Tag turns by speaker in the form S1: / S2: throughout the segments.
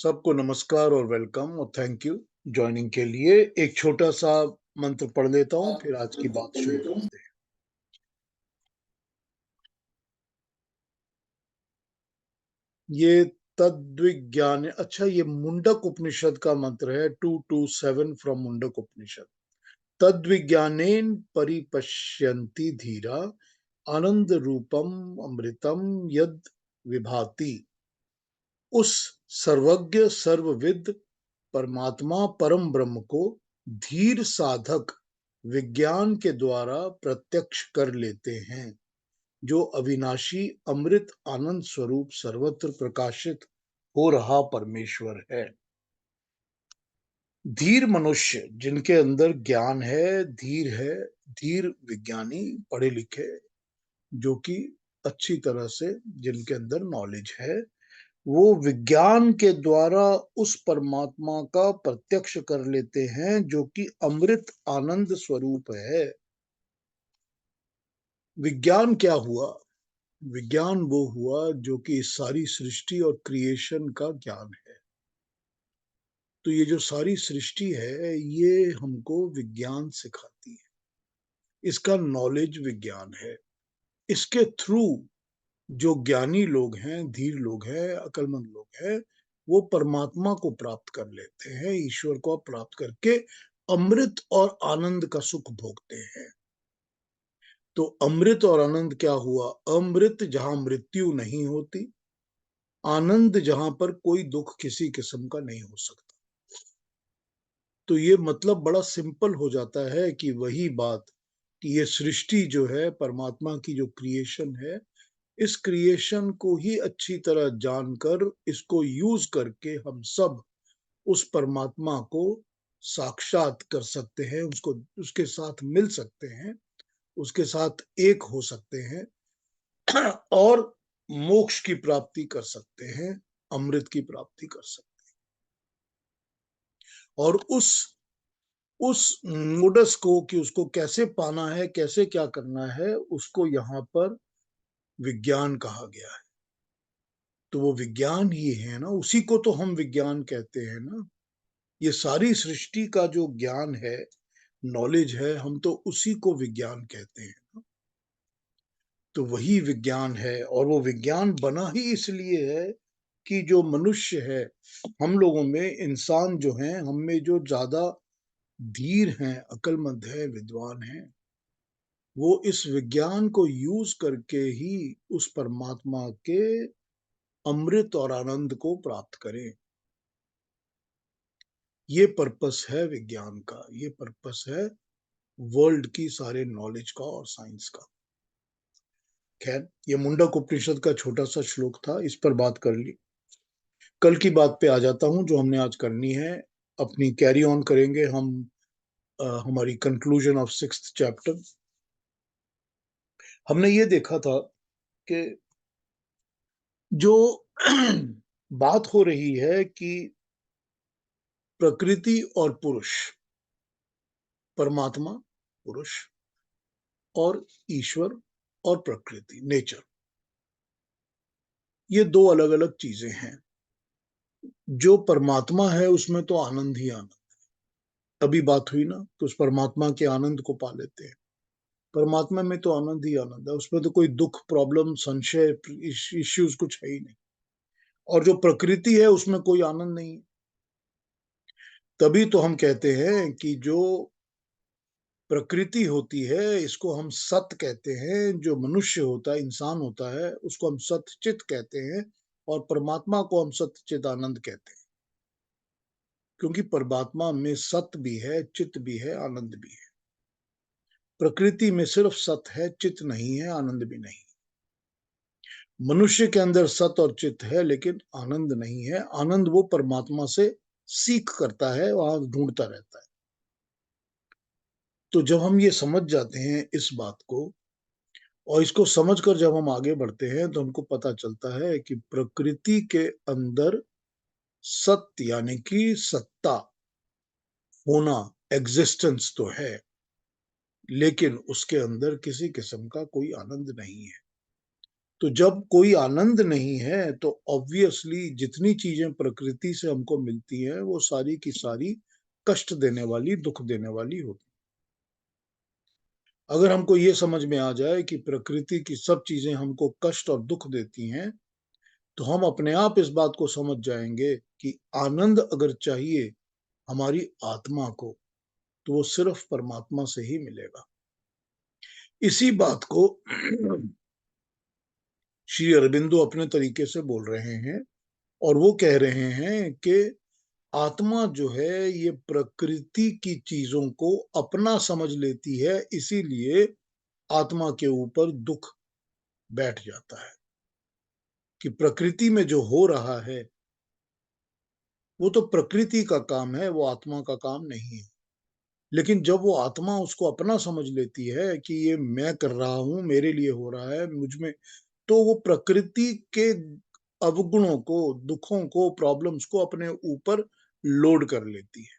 S1: सबको नमस्कार और वेलकम और थैंक यू ज्वाइनिंग के लिए। एक छोटा सा मंत्र पढ़ लेता हूँ, फिर आज की बात शुरू करते हैं। ये तद्विज्ञान, अच्छा, ये मुंडक उपनिषद का मंत्र है, 227 फ्रॉम मुंडक उपनिषद। तद्विज्ञानेन परिपश्यन्ति धीरा आनंद रूपम अमृतम यद विभाति। उस सर्वज्ञ सर्वविद परमात्मा परम ब्रह्म को धीर साधक विज्ञान के द्वारा प्रत्यक्ष कर लेते हैं, जो अविनाशी अमृत आनंद स्वरूप सर्वत्र प्रकाशित हो रहा परमेश्वर है। धीर मनुष्य जिनके अंदर ज्ञान है, धीर है, धीर विज्ञानी पढ़े लिखे, जो कि अच्छी तरह से जिनके अंदर नॉलेज है, वो विज्ञान के द्वारा उस परमात्मा का प्रत्यक्ष कर लेते हैं जो कि अमृत आनंद स्वरूप है। विज्ञान क्या हुआ? विज्ञान वो हुआ जो कि इस सारी सृष्टि और क्रिएशन का ज्ञान है। तो ये जो सारी सृष्टि है, ये हमको विज्ञान सिखाती है, इसका नॉलेज विज्ञान है। इसके थ्रू जो ज्ञानी लोग हैं, धीर लोग हैं, अक्लमंद लोग हैं, वो परमात्मा को प्राप्त कर लेते हैं, ईश्वर को प्राप्त करके अमृत और आनंद का सुख भोगते हैं। तो अमृत और आनंद क्या हुआ? अमृत जहां मृत्यु नहीं होती, आनंद जहां पर कोई दुख किसी किस्म का नहीं हो सकता। तो ये मतलब बड़ा सिंपल हो जाता है कि वही बात कि ये सृष्टि जो है, परमात्मा की जो क्रिएशन है, इस क्रिएशन को ही अच्छी तरह जानकर इसको यूज करके हम सब उस परमात्मा को साक्षात कर सकते हैं, उसको उसके साथ मिल सकते हैं, उसके साथ एक हो सकते हैं और मोक्ष की प्राप्ति कर सकते हैं, अमृत की प्राप्ति कर सकते हैं। और उस मोडस को कि उसको कैसे पाना है, कैसे क्या करना है, उसको यहाँ पर विज्ञान कहा गया है। तो वो विज्ञान ही है ना, उसी को तो हम विज्ञान कहते हैं ना। ये सारी सृष्टि का जो ज्ञान है, नॉलेज है, हम तो उसी को विज्ञान कहते हैं ना। तो वही विज्ञान है, और वो विज्ञान बना ही इसलिए है कि जो मनुष्य है, हम लोगों में इंसान जो हैं, हम में जो ज्यादा धीर हैं, अक्लमंद है, विद्वान हैं, वो इस विज्ञान को यूज करके ही उस परमात्मा के अमृत और आनंद को प्राप्त करें। ये पर्पस है विज्ञान का, ये पर्पस है वर्ल्ड की सारे नॉलेज का और साइंस का। खैर, ये मुंडक उपनिषद का छोटा सा श्लोक था, इस पर बात कर ली। कल की बात पे आ जाता हूं जो हमने आज करनी है। अपनी कैरी ऑन करेंगे हम, हमारी कंक्लूजन ऑफ 6th चैप्टर। हमने ये देखा था कि जो बात हो रही है कि प्रकृति और पुरुष, परमात्मा पुरुष, और ईश्वर और प्रकृति नेचर, ये दो अलग अलग चीजें हैं। जो परमात्मा है उसमें तो आनंद ही आनंद। अभी बात हुई ना कि उस परमात्मा के आनंद को पा लेते हैं। परमात्मा में तो आनंद ही आनंद है, उसमें तो कोई दुख, प्रॉब्लम, संशय, इश्यूज कुछ है ही नहीं। और जो प्रकृति है उसमें कोई आनंद नहीं है। तभी तो हम कहते हैं कि जो प्रकृति होती है, इसको हम सत कहते हैं। जो मनुष्य होता है, इंसान होता है, उसको हम सतचित कहते हैं, और परमात्मा को हम सतचित आनंद कहते हैं। क्योंकि परमात्मा में सत भी है, चित भी है, आनंद भी है। प्रकृति में सिर्फ सत है, चित नहीं है, आनंद भी नहीं। मनुष्य के अंदर सत और चित है, लेकिन आनंद नहीं है। आनंद वो परमात्मा से सीख करता है, वहां ढूंढता रहता है। तो जब हम ये समझ जाते हैं इस बात को, और इसको समझकर जब हम आगे बढ़ते हैं, तो हमको पता चलता है कि प्रकृति के अंदर सत्य यानी कि सत्ता होना, एग्जिस्टेंस तो है, लेकिन उसके अंदर किसी किस्म का कोई आनंद नहीं है। तो जब कोई आनंद नहीं है तो ऑब्वियसली जितनी चीजें प्रकृति से हमको मिलती हैं वो सारी की सारी कष्ट देने वाली, दुख देने वाली होती। अगर हमको ये समझ में आ जाए कि प्रकृति की सब चीजें हमको कष्ट और दुख देती हैं, तो हम अपने आप इस बात को समझ जाएंगे कि आनंद अगर चाहिए हमारी आत्मा को, तो वो सिर्फ परमात्मा से ही मिलेगा। इसी बात को श्री अरबिंदो अपने तरीके से बोल रहे हैं और वो कह रहे हैं कि आत्मा जो है ये प्रकृति की चीजों को अपना समझ लेती है, इसीलिए आत्मा के ऊपर दुख बैठ जाता है कि प्रकृति में जो हो रहा है वो तो प्रकृति का काम है, वो आत्मा का काम नहीं है। लेकिन जब वो आत्मा उसको अपना समझ लेती है कि ये मैं कर रहा हूं, मेरे लिए हो रहा है, मुझ में, तो वो प्रकृति के अवगुणों को, दुखों को, प्रॉब्लम्स को अपने ऊपर लोड कर लेती है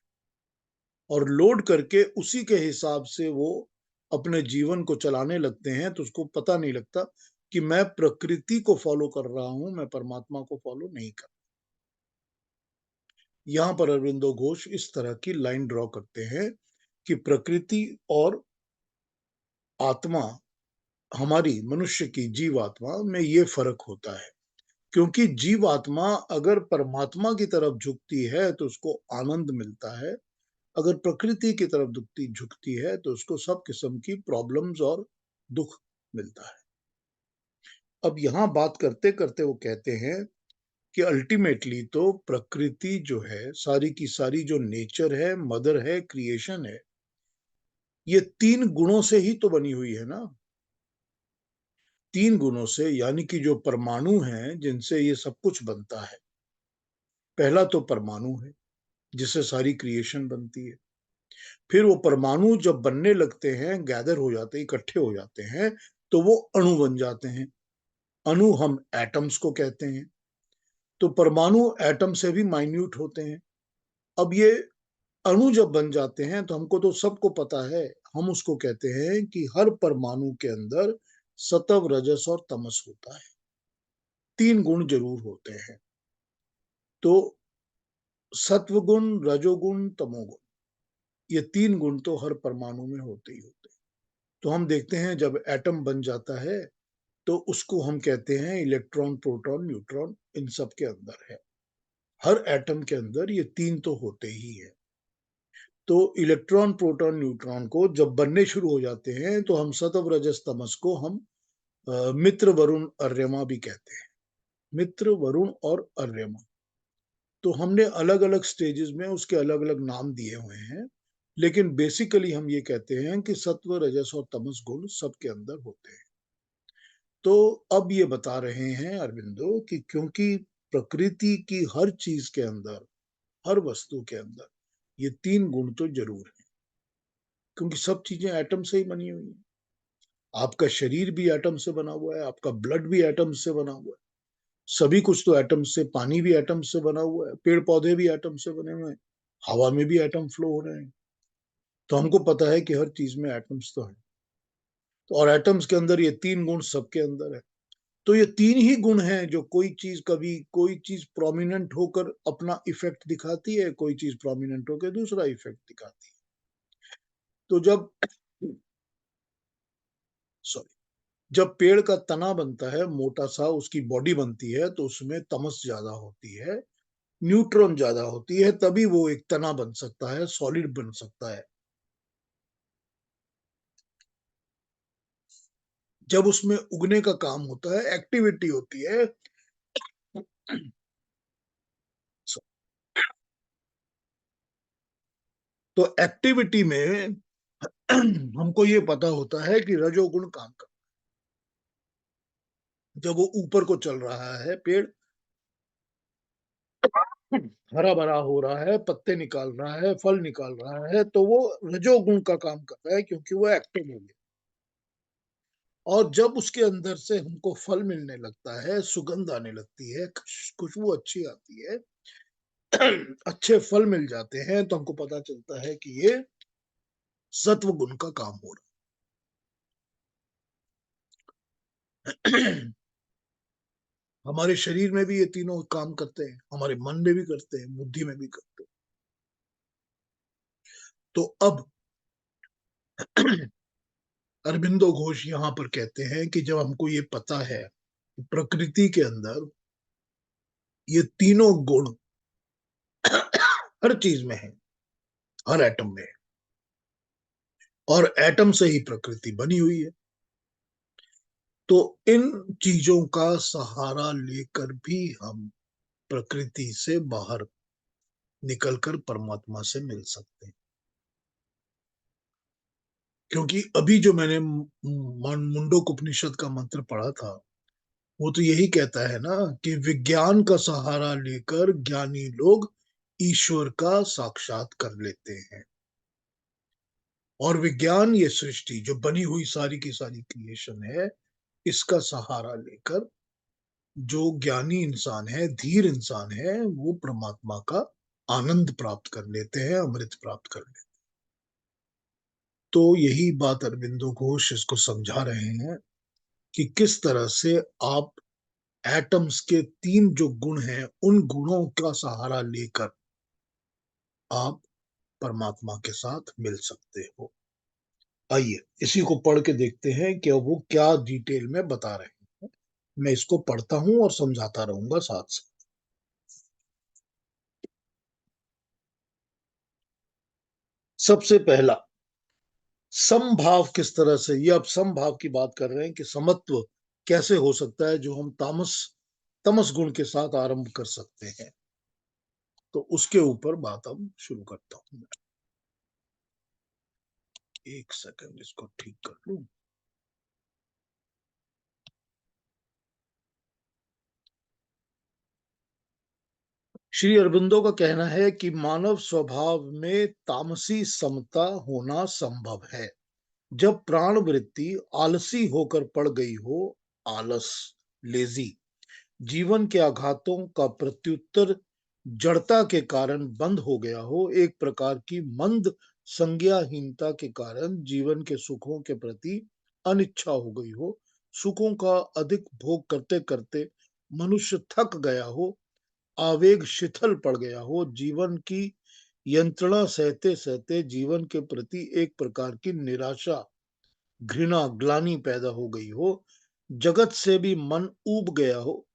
S1: और लोड करके उसी के हिसाब से वो अपने जीवन को चलाने लगते हैं। तो उसको पता नहीं लगता कि मैं प्रकृति को फॉलो कर रहा हूं, मैं परमात्मा को फॉलो नहीं कर। यहां पर अरविंदो घोष इस तरह की लाइन ड्रॉ करते हैं कि प्रकृति और आत्मा, हमारी मनुष्य की जीवात्मा में ये फर्क होता है। क्योंकि जीवात्मा अगर परमात्मा की तरफ झुकती है तो उसको आनंद मिलता है, अगर प्रकृति की तरफ झुकती है तो उसको सब किस्म की प्रॉब्लम्स और दुख मिलता है। अब यहां बात करते करते वो कहते हैं कि अल्टीमेटली तो प्रकृति जो है, सारी की सारी जो नेचर है, मदर है, क्रिएशन है, ये तीन गुणों से ही तो बनी हुई है ना। तीन गुणों से, यानी कि जो परमाणु हैं जिनसे ये सब कुछ बनता है। पहला तो परमाणु है जिससे सारी क्रिएशन बनती है। फिर वो परमाणु जब बनने लगते हैं, गैदर हो जाते हैं, इकट्ठे हो जाते हैं, तो वो अणु बन जाते हैं। अणु हम एटम्स को कहते हैं। तो परमाणु एटम से भी माइन्यूट होते हैं। अब ये अणु जब बन जाते हैं तो हमको तो सबको पता है, हम उसको कहते हैं कि हर परमाणु के अंदर सत्व, रजस और तमस होता है। तीन गुण जरूर होते हैं। तो सत्वगुण, रजोगुण, तमोगुण, ये तीन गुण तो हर परमाणु में होते ही होते हैं। तो हम देखते हैं जब एटम बन जाता है तो उसको हम कहते हैं इलेक्ट्रॉन, प्रोटॉन, न्यूट्रॉन, इन सब के अंदर है। हर एटम के अंदर ये तीन तो होते ही है। तो इलेक्ट्रॉन, प्रोटॉन, न्यूट्रॉन को जब बनने शुरू हो जाते हैं तो हम सत्व, रजस, तमस को हम मित्र, वरुण, अर्यमा भी कहते हैं। मित्र, वरुण और अर्यमा, तो हमने अलग अलग स्टेजेस में उसके अलग अलग नाम दिए हुए हैं। लेकिन बेसिकली हम ये कहते हैं कि सत्व, रजस और तमस गुण सबके अंदर होते हैं। तो अब ये बता रहे हैं अरविंदो कि क्योंकि प्रकृति की हर चीज के अंदर, हर वस्तु के अंदर ये तीन गुण तो जरूर है, क्योंकि सब चीजें एटम से ही बनी हुई है। आपका शरीर भी एटम से बना हुआ है, आपका ब्लड भी एटम से बना हुआ है, सभी कुछ तो एटम से, पानी भी एटम से बना हुआ है, पेड़ पौधे भी एटम से बने हुए हैं, हवा में भी एटम फ्लो हो रहे हैं। तो हमको पता है कि हर चीज में एटम्स तो है। तो और एटम्स के अंदर ये तीन गुण सबके अंदर है। तो ये तीन ही गुण हैं जो कोई चीज, कभी कोई चीज प्रोमिनेंट होकर अपना इफेक्ट दिखाती है, कोई चीज प्रोमिनेंट होकर दूसरा इफेक्ट दिखाती है। तो जब सॉरी जब पेड़ का तना बनता है, मोटा सा उसकी बॉडी बनती है, तो उसमें तमस ज्यादा होती है, न्यूट्रॉन ज्यादा होती है, तभी वो एक तना बन सकता है, सॉलिड बन सकता है। जब उसमें उगने का काम होता है, एक्टिविटी होती है, तो एक्टिविटी में हमको ये पता होता है कि रजोगुण काम कर, जब वो ऊपर को चल रहा है पेड़, हरा भरा हो रहा है, पत्ते निकाल रहा है, फल निकाल रहा है, तो वो रजोगुण का काम करता है क्योंकि वो एक्टिव हो गया। और जब उसके अंदर से हमको फल मिलने लगता है, सुगंध आने लगती है, खुशबू अच्छी आती है, अच्छे फल मिल जाते हैं, तो हमको पता चलता है कि ये सत्व गुण का काम हो रहा है। हमारे शरीर में भी ये तीनों काम करते हैं, हमारे मन में भी करते हैं, बुद्धि में भी करते हैं। तो अब अरबिंदो घोष यहाँ पर कहते हैं कि जब हमको ये पता है कि प्रकृति के अंदर ये तीनों गुण हर चीज में है, हर एटम में है, और एटम से ही प्रकृति बनी हुई है, तो इन चीजों का सहारा लेकर भी हम प्रकृति से बाहर निकलकर परमात्मा से मिल सकते हैं। क्योंकि अभी जो मैंने मुंडोक उपनिषद का मंत्र पढ़ा था, वो तो यही कहता है ना कि विज्ञान का सहारा लेकर ज्ञानी लोग ईश्वर का साक्षात कर लेते हैं। और विज्ञान, ये सृष्टि जो बनी हुई सारी की सारी क्रिएशन है, इसका सहारा लेकर जो ज्ञानी इंसान है, धीर इंसान है, वो परमात्मा का आनंद प्राप्त कर लेते हैं, अमृत प्राप्त कर लेते हैं। तो यही बात अरविंदो घोष इसको समझा रहे हैं कि किस तरह से आप एटम्स के तीन जो गुण हैं, उन गुणों का सहारा लेकर आप परमात्मा के साथ मिल सकते हो। आइए इसी को पढ़ के देखते हैं कि वो क्या डिटेल में बता रहे हैं। मैं इसको पढ़ता हूं और समझाता रहूंगा साथ साथ। सबसे पहला, समभाव किस तरह से, ये अब समभाव की बात कर रहे हैं कि समत्व कैसे हो सकता है, जो हम तामस तमस गुण के साथ आरंभ कर सकते हैं। तो उसके ऊपर बात अब शुरू करता हूं। एक सेकंड, इसको ठीक कर लूं। श्री अरबिंदो का कहना है कि मानव स्वभाव में तामसी समता होना संभव है। जब प्राण वृत्ति आलसी होकर पड़ गई हो, आलस, लेजी, जीवन के आघातों का प्रत्युत्तर जड़ता के कारण बंद हो गया हो, एक प्रकार की मंद संज्ञाहीनता के कारण जीवन के सुखों के प्रति अनिच्छा हो गई हो, सुखों का अधिक भोग करते करते मनुष्य थक गया हो, आवेग शिथिल पड़ गया हो, जीवन की यंत्रणा सहते सहते जीवन के प्रति एक प्रकार की निराशा, घृणा, ग्लानि पैदा हो गई हो, जगत से भी मन ऊब गया हो,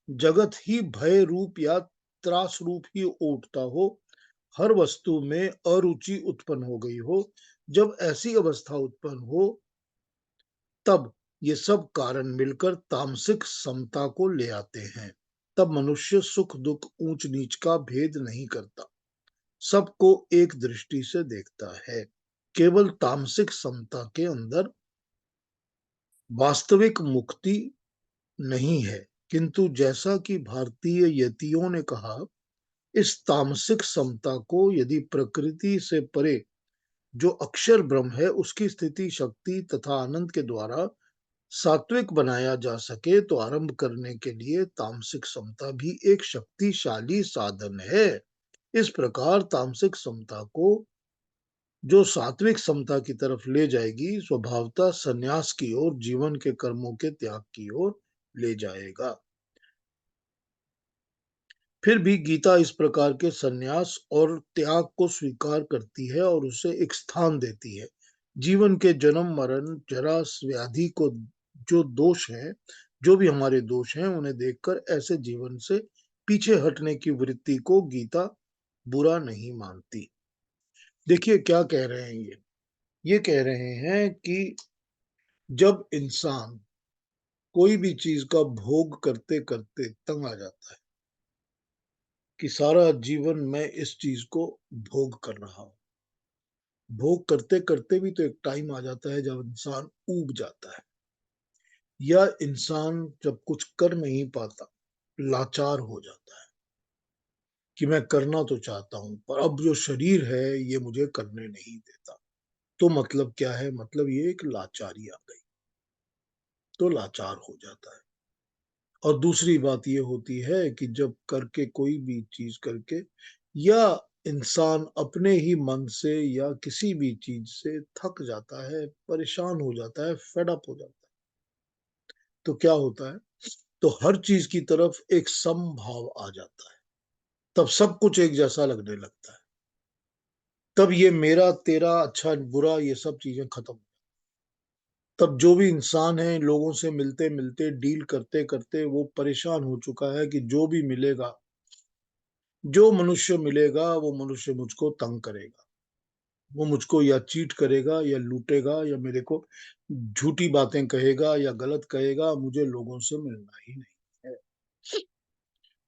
S1: जगत ही भय रूप या त्रास रूप ही उठता हो, हर वस्तु में अरुचि उत्पन्न हो गई हो, जब ऐसी अवस्था उत्पन्न हो, तब ये सब कारण मिलकर तामसिक समता को ले आते हैं। तब मनुष्य सुख दुख ऊंच नीच का भेद नहीं करता, सबको एक दृष्टि से देखता है। केवल तामसिक समता के अंदर वास्तविक मुक्ति नहीं है, किंतु जैसा कि भारतीय यतियों ने कहा, इस तामसिक समता को यदि प्रकृति से परे जो अक्षर ब्रह्म है उसकी स्थिति शक्ति तथा आनंद के द्वारा सात्विक बनाया जा सके, तो आरंभ करने के लिए तामसिक समता भी एक शक्तिशाली साधन है। इस प्रकार तामसिक समता को जो सात्विक समता की तरफ ले जाएगी, स्वभावतः संन्यास की ओर, जीवन के कर्मों के त्याग की ओर ले जाएगा। फिर भी गीता इस प्रकार के संन्यास और त्याग को स्वीकार करती है और उसे एक स्थान देती है। जीवन के जन्म मरण जरा व्याधि को जो दोष है, जो भी हमारे दोष हैं, उन्हें देखकर ऐसे जीवन से पीछे हटने की वृत्ति को गीता बुरा नहीं मानती। देखिए क्या कह रहे हैं ये कह रहे हैं कि जब इंसान कोई भी चीज का भोग करते करते तंग आ जाता है कि सारा जीवन मैं इस चीज को भोग कर रहा हूं, भोग करते करते भी तो एक टाइम आ जाता है जब इंसान ऊब जाता है, या इंसान जब कुछ कर नहीं पाता, लाचार हो जाता है कि मैं करना तो चाहता हूं पर अब जो शरीर है ये मुझे करने नहीं देता। तो मतलब क्या है, मतलब ये एक लाचारी आ गई, तो लाचार हो जाता है। और दूसरी बात ये होती है कि जब करके कोई भी चीज करके, या इंसान अपने ही मन से या किसी भी चीज से थक जाता है, परेशान हो जाता है, फेड अप हो जाता है, तो क्या होता है, तो हर चीज की तरफ एक समभाव आ जाता है, तब सब कुछ एक जैसा लगने लगता है। तब ये मेरा तेरा अच्छा बुरा ये सब चीजें खत्म। तब जो भी इंसान है लोगों से मिलते मिलते डील करते करते वो परेशान हो चुका है कि जो भी मिलेगा, जो मनुष्य मिलेगा वो मनुष्य मुझको तंग करेगा, वो मुझको या चीट करेगा या लूटेगा या मेरे को झूठी बातें कहेगा या गलत कहेगा, मुझे लोगों से मिलना ही नहीं है।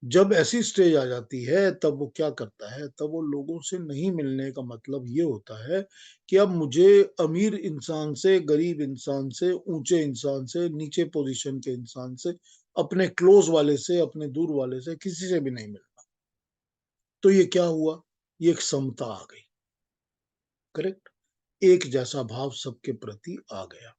S1: जब ऐसी स्टेज आ जाती है तब वो क्या करता है, तब वो लोगों से नहीं मिलने का मतलब ये होता है कि अब मुझे अमीर इंसान से, गरीब इंसान से, ऊंचे इंसान से, नीचे पोजीशन के इंसान से, अपने क्लोज वाले से, अपने दूर वाले से, किसी से भी नहीं मिलना। तो ये क्या हुआ, ये एक समता आ गई। करेक्ट। एक जैसा भाव सबके प्रति आ गया।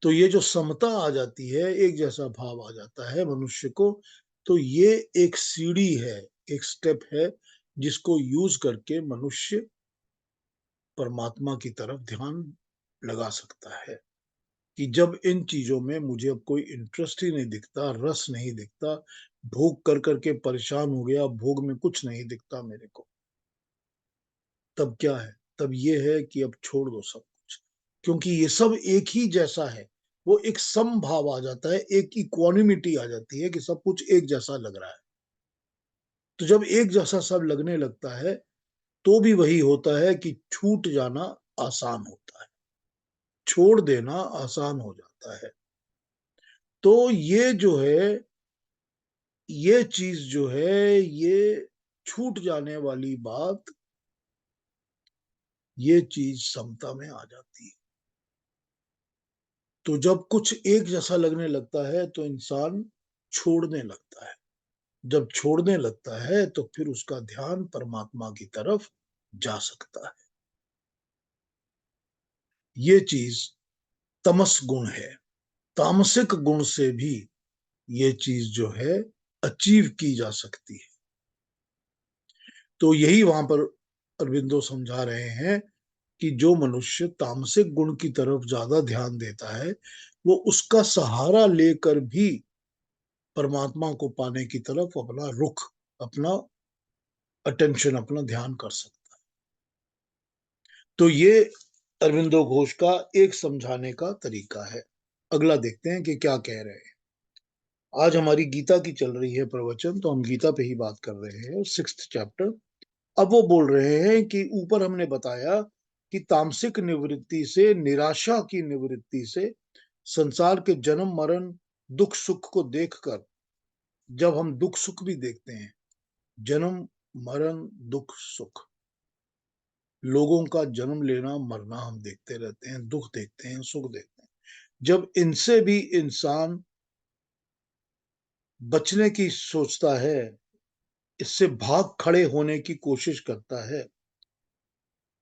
S1: तो ये जो समता आ जाती है, एक जैसा भाव आ जाता है मनुष्य को, तो ये एक सीढ़ी है, एक स्टेप है, जिसको यूज करके मनुष्य परमात्मा की तरफ ध्यान लगा सकता है। कि जब इन चीजों में मुझे अब कोई इंटरेस्ट ही नहीं दिखता, रस नहीं दिखता, भोग कर करके परेशान हो गया, भोग में कुछ नहीं दिखता मेरे को, तब क्या है, तब ये है कि अब छोड़ दो सब कुछ, क्योंकि ये सब एक ही जैसा है। वो एक समभाव आ जाता है, एक इक्वानिमिटी आ जाती है कि सब कुछ एक जैसा लग रहा है। तो जब एक जैसा सब लगने लगता है तो भी वही होता है कि छूट जाना आसान होता है, छोड़ देना आसान हो जाता है। तो ये जो है, ये चीज जो है, ये छूट जाने वाली बात, ये चीज समता में आ जाती है। तो जब कुछ एक जैसा लगने लगता है तो इंसान छोड़ने लगता है। जब छोड़ने लगता है तो फिर उसका ध्यान परमात्मा की तरफ जा सकता है। ये चीज तमस गुण है। तामसिक गुण से भी ये चीज जो है अचीव की जा सकती है। तो यही वहां पर अरविंदो समझा रहे हैं कि जो मनुष्य तामसिक गुण की तरफ ज्यादा ध्यान देता है, वो उसका सहारा लेकर भी परमात्मा को पाने की तरफ अपना रुख, अपना अटेंशन, अपना ध्यान कर सकता है। तो ये अरविंदो घोष का एक समझाने का तरीका है। अगला देखते हैं कि क्या कह रहे हैं। आज हमारी गीता की चल रही है प्रवचन, तो हम गीता पे ही बात कर रहे हैं, 6th चैप्टर। अब वो बोल रहे हैं कि ऊपर हमने बताया कि तामसिक निवृत्ति से, निराशा की निवृत्ति से, संसार के जन्म मरण दुख सुख को देखकर, जब हम दुख सुख भी देखते हैं, जन्म मरण दुख सुख, लोगों का जन्म लेना मरना हम देखते रहते हैं, दुख देखते हैं, सुख देखते हैं, जब इनसे भी इंसान बचने की सोचता है, इससे भाग खड़े होने की कोशिश करता है,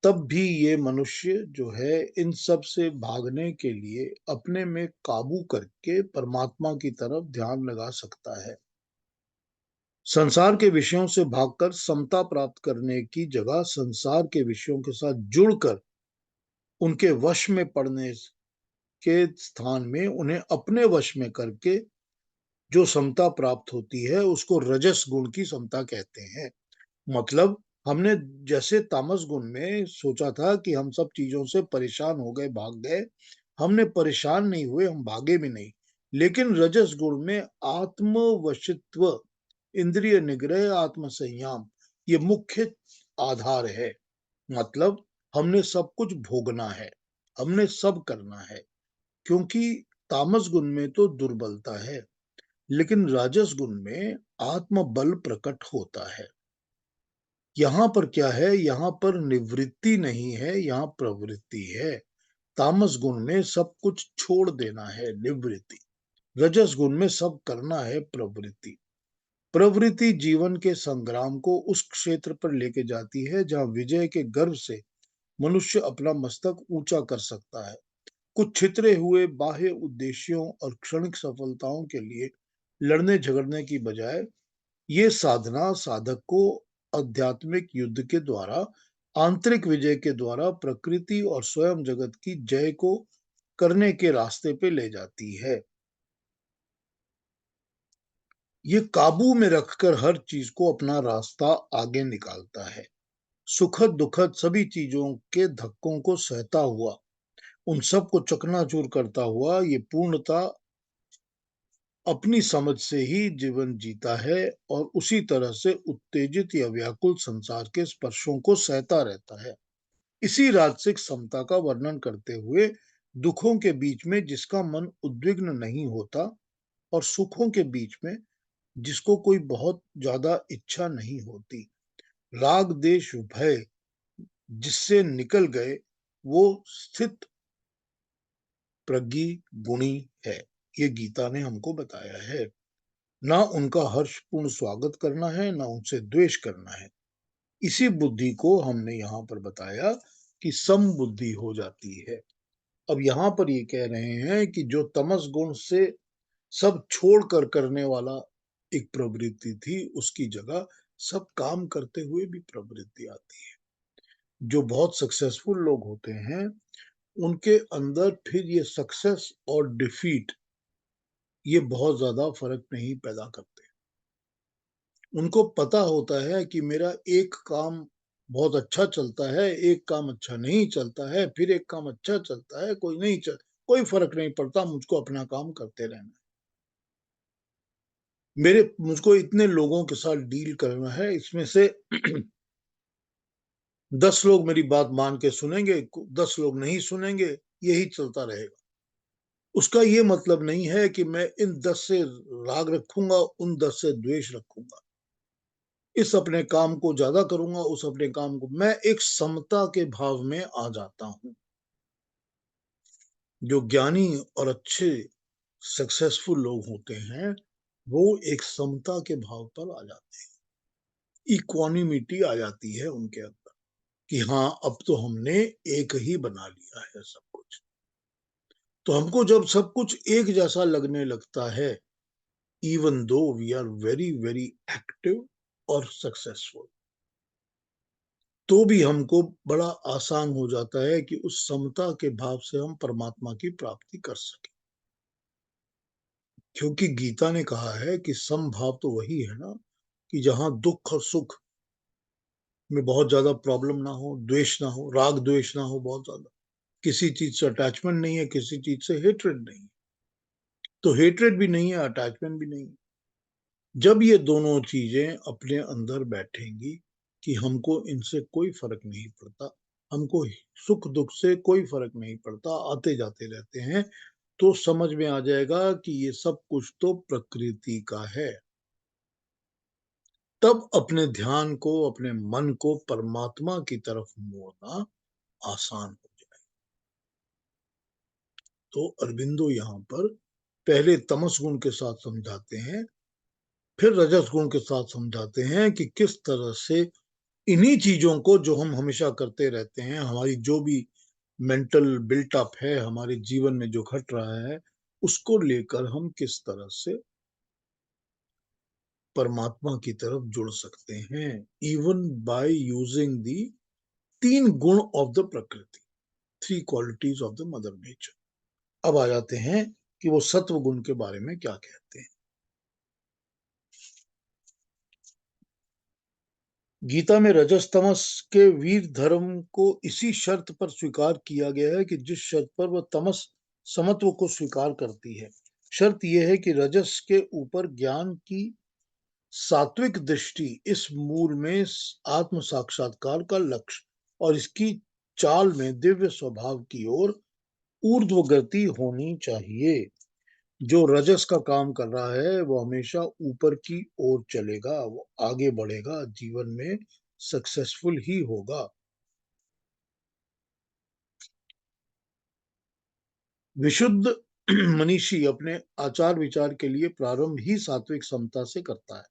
S1: तब भी ये मनुष्य जो है इन सब से भागने के लिए अपने में काबू करके परमात्मा की तरफ ध्यान लगा सकता है। संसार के विषयों से भागकर समता प्राप्त करने की जगह संसार के विषयों के साथ जुड़कर उनके वश में पड़ने के स्थान में उन्हें अपने वश में करके जो समता प्राप्त होती है उसको रजस गुण की समता कहते हैं। मतलब हमने जैसे तामस गुण में सोचा था कि हम सब चीजों से परेशान हो गए, भाग गए, हमने परेशान नहीं हुए, हम भागे भी नहीं। लेकिन रजस गुण में आत्मवशित्व, इंद्रिय निग्रह, आत्म संयम, ये मुख्य आधार है। मतलब हमने सब कुछ भोगना है, हमने सब करना है, क्योंकि तामस गुण में तो दुर्बलता है, लेकिन राजस गुण में आत्मबल प्रकट होता है। यहाँ पर क्या है, यहाँ पर निवृत्ति नहीं है, यहाँ प्रवृत्ति है। तामस गुण में सब कुछ छोड़ देना है, निवृत्ति। रजस गुण में सब करना है, प्रवृत्ति। प्रवृत्ति जीवन के संग्राम को उस क्षेत्र पर लेके जाती है जहाँ विजय के गर्व से मनुष्य अपना मस्तक ऊंचा कर सकता है। कुछ छितरे हुए बाह्य उद्देश्यों और क्षणिक सफलताओं के लिए लड़ने झगड़ने की बजाय ये साधना साधक को आध्यात्मिक युद्ध के द्वारा, आंतरिक विजय के द्वारा प्रकृति और स्वयं जगत की जय को करने के रास्ते पे ले जाती है। ये काबू में रखकर हर चीज को अपना रास्ता आगे निकालता है। सुखद दुखद सभी चीजों के धक्कों को सहता हुआ, उन सबको चकनाचूर करता हुआ, ये पूर्णता अपनी समझ से ही जीवन जीता है और उसी तरह से उत्तेजित या व्याकुल संसार के स्पर्शों को सहता रहता है। इसी राजसिक समता का वर्णन करते हुए दुखों के बीच में जिसका मन उद्विग्न नहीं होता और सुखों के बीच में जिसको कोई बहुत ज्यादा इच्छा नहीं होती, राग देश भय जिससे निकल गए, वो स्थित प्रज्ञी गुणी है। ये गीता ने हमको बताया है। ना उनका हर्षपूर्ण स्वागत करना है, ना उनसे द्वेष करना है। इसी बुद्धि को हमने यहाँ पर बताया कि सम बुद्धि हो जाती है। अब यहाँ पर ये कह रहे हैं कि जो तमस गुण से सब छोड़कर करने वाला एक प्रवृत्ति थी, उसकी जगह सब काम करते हुए भी प्रवृत्ति आती है। जो बहुत सक्सेसफुल लोग होते हैं, उनके अंदर फिर ये सक्सेस और डिफीट ये बहुत ज्यादा फर्क नहीं पैदा करते। उनको पता होता है कि मेरा एक काम बहुत अच्छा चलता है, एक काम अच्छा नहीं चलता है, फिर एक काम अच्छा चलता है, कोई नहीं चल, कोई फर्क नहीं पड़ता, मुझको अपना काम करते रहना है। मुझको इतने लोगों के साथ डील करना है, इसमें से 10 लोग मेरी बात मान के सुनेंगे, 10 लोग नहीं सुनेंगे, यही चलता रहेगा। उसका ये मतलब नहीं है कि मैं इन 10 से राग रखूंगा, उन 10 से द्वेष रखूंगा, इस अपने काम को ज्यादा करूंगा, उस अपने काम को, मैं एक समता के भाव में आ जाता हूं। जो ज्ञानी और अच्छे सक्सेसफुल लोग होते हैं, वो एक समता के भाव पर आ जाते हैं, इक्वानिमिटी आ जाती है उनके अंदर कि हाँ, अब तो हमने एक ही बना लिया है सब कुछ। तो हमको जब सब कुछ एक जैसा लगने लगता है, even though we are very very active और सक्सेसफुल, तो भी हमको बड़ा आसान हो जाता है कि उस समता के भाव से हम परमात्मा की प्राप्ति कर सके। क्योंकि गीता ने कहा है कि समभाव तो वही है ना, कि जहां दुख और सुख में बहुत ज्यादा प्रॉब्लम ना हो, द्वेष ना हो, राग द्वेष ना हो बहुत ज्यादा, किसी चीज से अटैचमेंट नहीं है, किसी चीज से हेट्रेड नहीं है, तो हेट्रेड भी नहीं है, अटैचमेंट भी नहीं है। जब ये दोनों चीजें अपने अंदर बैठेंगी कि हमको इनसे कोई फर्क नहीं पड़ता, हमको सुख दुख से कोई फर्क नहीं पड़ता, आते जाते रहते हैं, तो समझ में आ जाएगा कि ये सब कुछ तो प्रकृति का है। तब अपने ध्यान को, अपने मन को परमात्मा की तरफ मोड़ना आसान हो जाए। तो अरविंदो यहाँ पर पहले तमस गुण के साथ समझाते हैं, फिर रजस गुण के साथ समझाते हैं कि किस तरह से इन्हीं चीजों को जो हम हमेशा करते रहते हैं, हमारी जो भी मेंटल बिल्टअप है, हमारे जीवन में जो घट रहा है, उसको लेकर हम किस तरह से परमात्मा की तरफ जुड़ सकते हैं, इवन बाय यूजिंग दी 3 गुण ऑफ द प्रकृति, 3 qualities of the mother nature. अब आ जाते हैं कि वो सत्व गुण के बारे में क्या कहते हैं। गीता में रजस तमस के वीर धर्म को इसी शर्त पर स्वीकार किया गया है कि जिस शर्त पर वह तमस समत्व को स्वीकार करती है। शर्त यह है कि रजस के ऊपर ज्ञान की सात्विक दृष्टि इस मूल में आत्म साक्षात्कार का लक्ष्य और इसकी चाल में दिव्य स्वभाव की ओर ऊर्ध्व गति होनी चाहिए। जो रजस का काम कर रहा है वो हमेशा ऊपर की ओर चलेगा, वो आगे बढ़ेगा, जीवन में सक्सेसफुल ही होगा। विशुद्ध मनीषी अपने आचार विचार के लिए प्रारंभ ही सात्विक समता से करता है।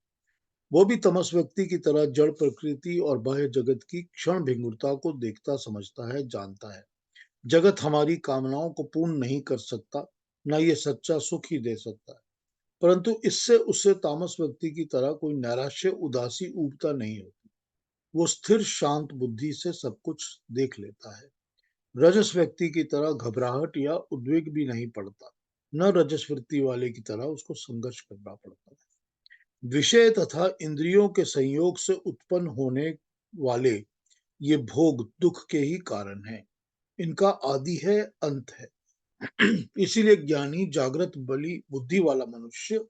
S1: वो भी तमस व्यक्ति की तरह जड़ प्रकृति और बाह्य जगत की क्षण भिंगुरता को देखता, समझता है, जानता है। जगत हमारी कामनाओं को पूर्ण नहीं कर सकता, न ये सच्चा सुख ही दे सकता है, परंतु इससे उससे तामस व्यक्ति की तरह कोई नैराश्य उदासी ऊबता नहीं होती। वो स्थिर शांत बुद्धि से सब कुछ देख लेता है। रजस व्यक्ति की तरह घबराहट या उद्वेग भी नहीं पड़ता, न रजस वृत्ति वाले की तरह उसको संघर्ष करना पड़ता है। विषय तथा इंद्रियों के संयोग से उत्पन्न होने वाले ये भोग दुख के ही कारण हैं। इनका आदि है, अंत है। इसीलिए ज्ञानी, जागृत, बलि बुद्धि वाला मनुष्य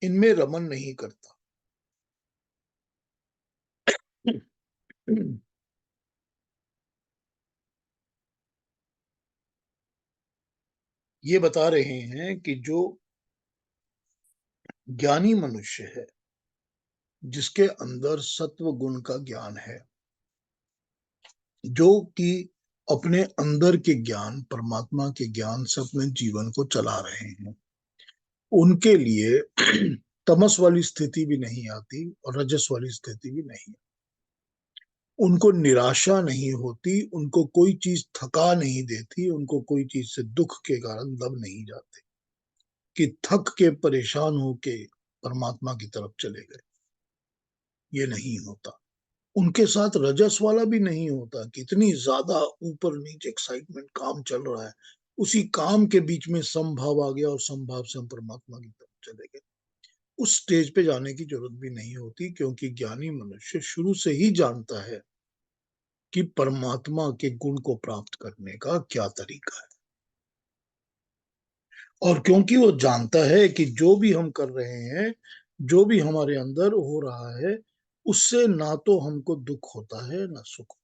S1: इनमें रमन नहीं करता। ये बता रहे हैं कि जो ज्ञानी मनुष्य है, जिसके अंदर सत्व गुण का ज्ञान है, जो कि अपने अंदर के ज्ञान, परमात्मा के ज्ञान से अपने जीवन को चला रहे हैं, उनके लिए तमस वाली स्थिति भी नहीं आती और रजस वाली स्थिति भी नहीं। उनको निराशा नहीं होती, उनको कोई चीज थका नहीं देती, उनको कोई चीज से दुख के कारण दब नहीं जाते कि थक के परेशान होके परमात्मा की तरफ चले गए। ये नहीं होता। उनके साथ रजस वाला भी नहीं होता कि इतनी ज्यादा ऊपर नीचे एक्साइटमेंट, काम चल रहा है, उसी काम के बीच में समभाव आ गया और समभाव से हम परमात्मा की तरफ चले गए। उस स्टेज पे जाने की जरूरत भी नहीं होती, क्योंकि ज्ञानी मनुष्य शुरू से ही जानता है कि परमात्मा के गुण को प्राप्त करने का क्या तरीका है। और क्योंकि वो जानता है कि जो भी हम कर रहे हैं, जो भी हमारे अंदर हो रहा है, उससे ना तो हमको दुख होता है ना सुख।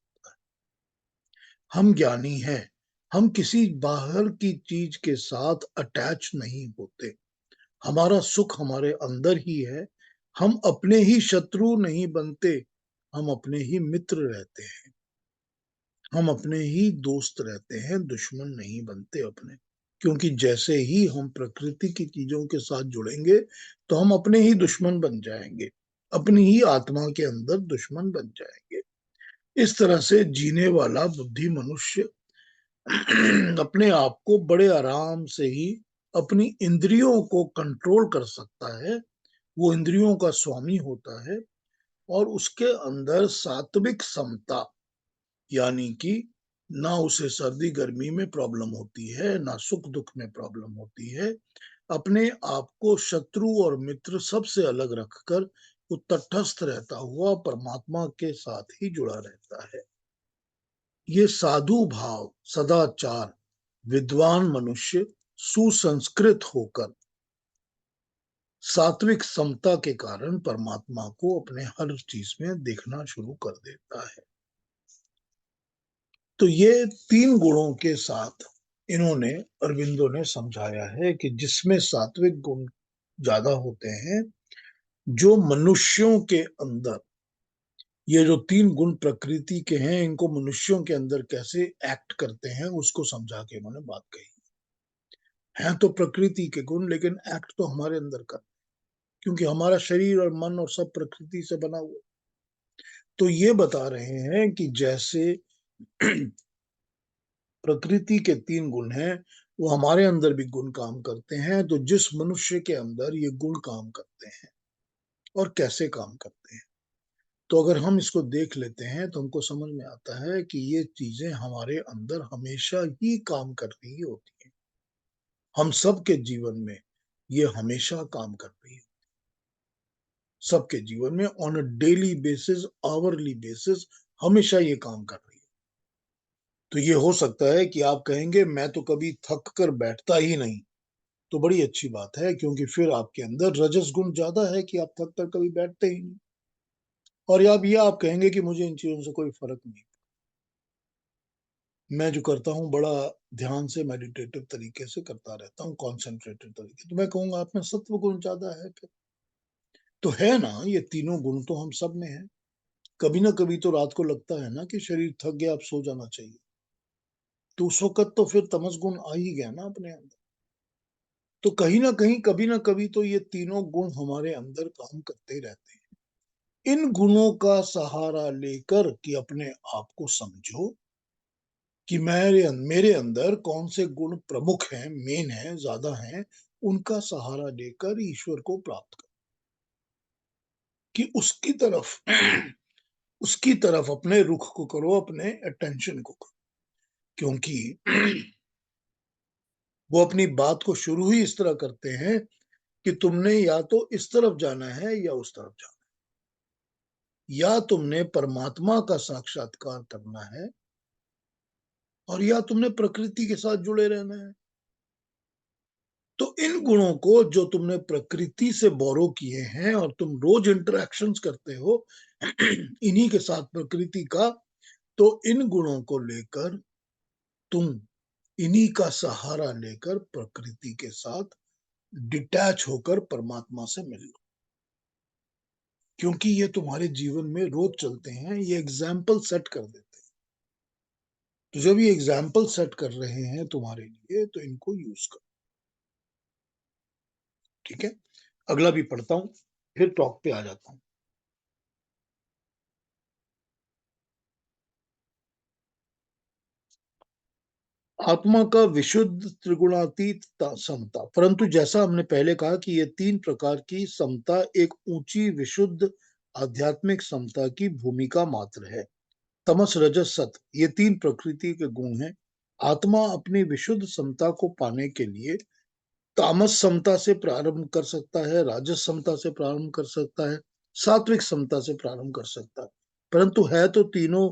S1: हम ज्ञानी हैं। हम किसी बाहर की चीज के साथ अटैच नहीं होते। हमारा सुख हमारे अंदर ही है। हम अपने ही शत्रु नहीं बनते, हम अपने ही मित्र रहते हैं। हम अपने ही दोस्त रहते हैं, दुश्मन नहीं बनते अपने। क्योंकि जैसे ही हम प्रकृति की चीजों के साथ जुड़ेंगे, तो हम अपने ही दुश्मन बन जाएंगे, अपनी ही आत्मा के अंदर दुश्मन बन जाएंगे। इस तरह से जीने वाला बुद्धि मनुष्य अपने आप को बड़े आराम से ही अपनी इंद्रियों को कंट्रोल कर सकता है। वो इंद्रियों का स्वामी होता है और उसके अंदर सात्विक समता, यानी कि ना उसे सर्दी गर्मी में प्रॉब्लम होती है, ना सुख दुख में प्रॉब्लम होती है। अपने आप को शत्रु और मित्र सबसे अलग रखकर वो तटस्थ रहता हुआ परमात्मा के साथ ही जुड़ा रहता है। ये साधु भाव, सदाचार, विद्वान मनुष्य सुसंस्कृत होकर सात्विक समता के कारण परमात्मा को अपने हर चीज में देखना शुरू कर देता है। तो ये तीन गुणों के साथ इन्होंने, अरविंदो ने समझाया है कि जिसमें सात्विक गुण ज्यादा होते हैं, जो मनुष्यों के अंदर ये जो तीन गुण प्रकृति के हैं, इनको मनुष्यों के अंदर कैसे एक्ट करते हैं, उसको समझा के इन्होंने बात कही। हैं तो प्रकृति के गुण, लेकिन एक्ट तो हमारे अंदर कर, क्योंकि हमारा शरीर और मन और सब प्रकृति से बना हुआ। तो ये बता रहे हैं कि जैसे प्रकृति के तीन गुण हैं, वो हमारे अंदर भी गुण काम करते हैं। तो जिस मनुष्य के अंदर ये गुण काम करते हैं और कैसे काम करते हैं, तो अगर हम इसको देख लेते हैं तो हमको समझ में आता है कि ये चीजें हमारे अंदर हमेशा ही काम कर रही होती हैं। हम सबके जीवन में ये हमेशा काम कर रही है। सबके जीवन में on a daily basis, hourly basis, हमेशा ये काम कर रही है। तो ये हो सकता है कि आप कहेंगे मैं तो कभी थक कर बैठता ही नहीं। तो बड़ी अच्छी बात है, क्योंकि फिर आपके अंदर रजस गुण ज्यादा है कि आप थक कर कभी बैठते ही नहीं। और आप कहेंगे कि मुझे इन चीजों से कोई फर्क नहीं, मैं जो करता हूँ बड़ा ध्यान से, मेडिटेटिव तरीके से करता रहता हूँ, कॉन्सेंट्रेटेड तरीके। तो मैं कहूंगा आप में सत्व गुण ज्यादा है फिर। तो है ना, ये तीनों गुण तो हम सब में है। कभी ना कभी तो रात को लगता है ना कि शरीर थक गया, अब सो जाना चाहिए। तो उस वक्त तो फिर तमस गुण आ ही गया ना अपने अंदर। तो कहीं ना कहीं, कभी ना कभी तो ये तीनों गुण हमारे अंदर काम करते रहते हैं। इन गुणों का सहारा लेकर कि अपने आप को समझो कि मेरे अंदर कौन से गुण प्रमुख हैं, मेन हैं, ज्यादा हैं, उनका सहारा लेकर ईश्वर को प्राप्त करो, कि उसकी तरफ अपने रुख को करो, अपने अटेंशन को करो। क्योंकि वो अपनी बात को शुरू ही इस तरह करते हैं कि तुमने या तो इस तरफ जाना है या उस तरफ जाना है, या तुमने परमात्मा का साक्षात्कार करना है और या तुमने प्रकृति के साथ जुड़े रहना है। तो इन गुणों को जो तुमने प्रकृति से बोरो किए हैं और तुम रोज इंटरेक्शंस करते हो इन्हीं के साथ प्रकृति का, तो इन गुणों को लेकर तुम इन्हीं का सहारा लेकर प्रकृति के साथ डिटैच होकर परमात्मा से मिल लो, क्योंकि ये तुम्हारे जीवन में रोज चलते हैं, ये एग्जाम्पल सेट कर देते हैं। तो जब ये एग्जाम्पल सेट कर रहे हैं तुम्हारे लिए, तो इनको यूज करो। ठीक है, अगला भी पढ़ता हूं, फिर टॉक पे आ जाता हूं। आत्मा का विशुद्ध त्रिगुणातीत समता, परंतु जैसा हमने पहले कहा कि ये तीन प्रकार की समता एक ऊंची विशुद्ध आध्यात्मिक समता की भूमिका मात्र है। तमस रजस सत, ये तीन प्रकृति के गुण हैं। आत्मा अपनी विशुद्ध समता को पाने के लिए तामस समता से प्रारंभ कर सकता है, राजस समता से प्रारंभ कर सकता है, सात्विक समता से प्रारंभ कर सकता है, परंतु है तो तीनों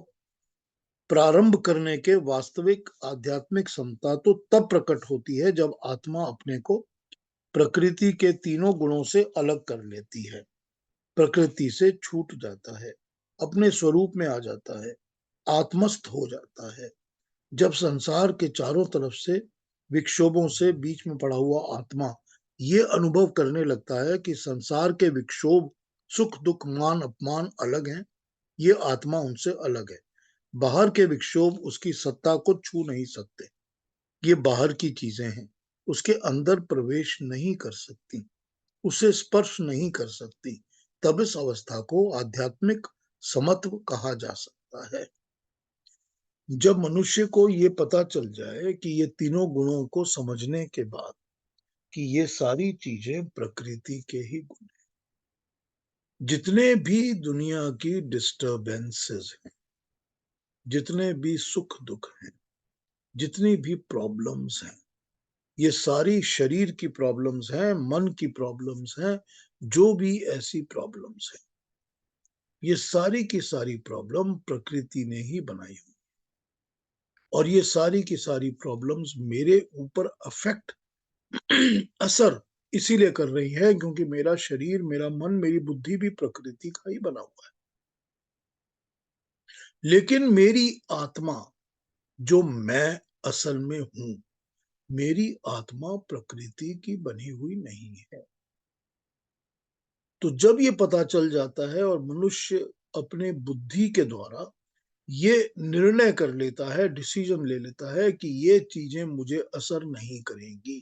S1: प्रारंभ करने के वास्तविक आध्यात्मिक समता तो तब प्रकट होती है जब आत्मा अपने को प्रकृति के तीनों गुणों से अलग कर लेती है, प्रकृति से छूट जाता है, अपने स्वरूप में आ जाता है, आत्मस्थ हो जाता है। जब संसार के चारों तरफ से विक्षोभों से बीच में पड़ा हुआ आत्मा ये अनुभव करने लगता है कि संसार के विक्षोभ, सुख दुख, मान अपमान अलग हैं, ये आत्मा उनसे अलग है। बाहर के विक्षोभ उसकी सत्ता को छू नहीं सकते, ये बाहर की चीजें हैं, उसके अंदर प्रवेश नहीं कर सकती, उसे स्पर्श नहीं कर सकती। तब इस अवस्था को आध्यात्मिक समत्व कहा जा सकता है। जब मनुष्य को ये पता चल जाए कि ये तीनों गुणों को समझने के बाद कि ये सारी चीजें प्रकृति के ही गुण, जितने भी दुनिया की डिस्टरबेंसेस हैं, जितने भी सुख दुख हैं, जितनी भी प्रॉब्लम्स हैं, ये सारी शरीर की प्रॉब्लम्स हैं, मन की प्रॉब्लम्स हैं, जो भी ऐसी प्रॉब्लम्स हैं, ये सारी की सारी प्रॉब्लम प्रकृति ने ही बनाई हुई। और ये सारी की सारी प्रॉब्लम्स मेरे ऊपर अफेक्ट असर इसीलिए कर रही है क्योंकि मेरा शरीर, मेरा मन, मेरी बुद्धि भी प्रकृति का ही बना हुआ है। लेकिन मेरी आत्मा, जो मैं असल में हूं, मेरी आत्मा प्रकृति की बनी हुई नहीं है। तो जब ये पता चल जाता है और मनुष्य अपने बुद्धि के द्वारा ये निर्णय कर लेता है, डिसीजन ले लेता है कि ये चीजें मुझे असर नहीं करेंगी,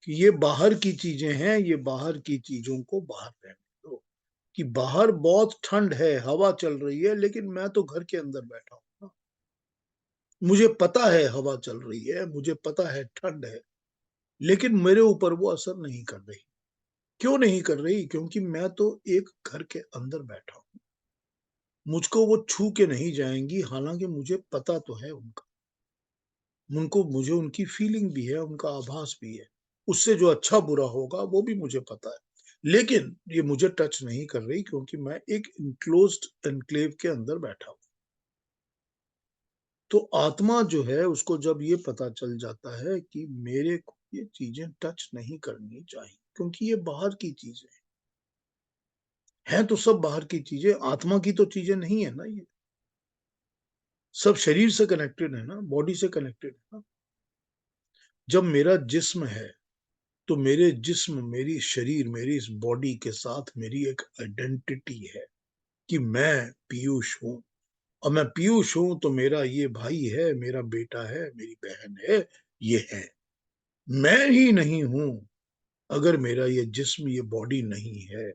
S1: कि ये बाहर की चीजें हैं, ये बाहर की चीजों को बाहर रहने दो, कि बाहर बहुत ठंड है, हवा चल रही है, लेकिन मैं तो घर के अंदर बैठा हूं ना, मुझे पता है हवा चल रही है, मुझे पता है ठंड है, लेकिन मेरे ऊपर वो असर नहीं कर रही। क्यों नहीं कर रही? क्योंकि मैं तो एक घर के अंदर बैठा हूं, मुझको वो छू के नहीं जाएंगी, हालांकि मुझे पता तो है उनका, उनको, मुझे उनकी फीलिंग भी है, उनका आभास भी है, उससे जो अच्छा बुरा होगा वो भी मुझे पता है, लेकिन ये मुझे टच नहीं कर रही क्योंकि मैं एक इनक्लोज्ड एनक्लेव के अंदर बैठा हूं। तो आत्मा जो है उसको जब ये पता चल जाता है कि मेरे को ये चीजें टच नहीं करनी चाहिए क्योंकि ये बाहर की चीजें हैं, तो सब बाहर की चीजें, आत्मा की तो चीजें नहीं है ना, ये सब शरीर से कनेक्टेड है ना, बॉडी से कनेक्टेड है ना। जब मेरा जिस्म है तो मेरे जिस्म, मेरी शरीर, मेरी इस बॉडी के साथ मेरी एक आइडेंटिटी है कि मैं पीयूष हूं, और मैं पीयूष हूं तो मेरा ये भाई है, मेरा बेटा है, मेरी बहन है, ये है। मैं ही नहीं हूं अगर मेरा ये जिस्म, ये बॉडी नहीं है,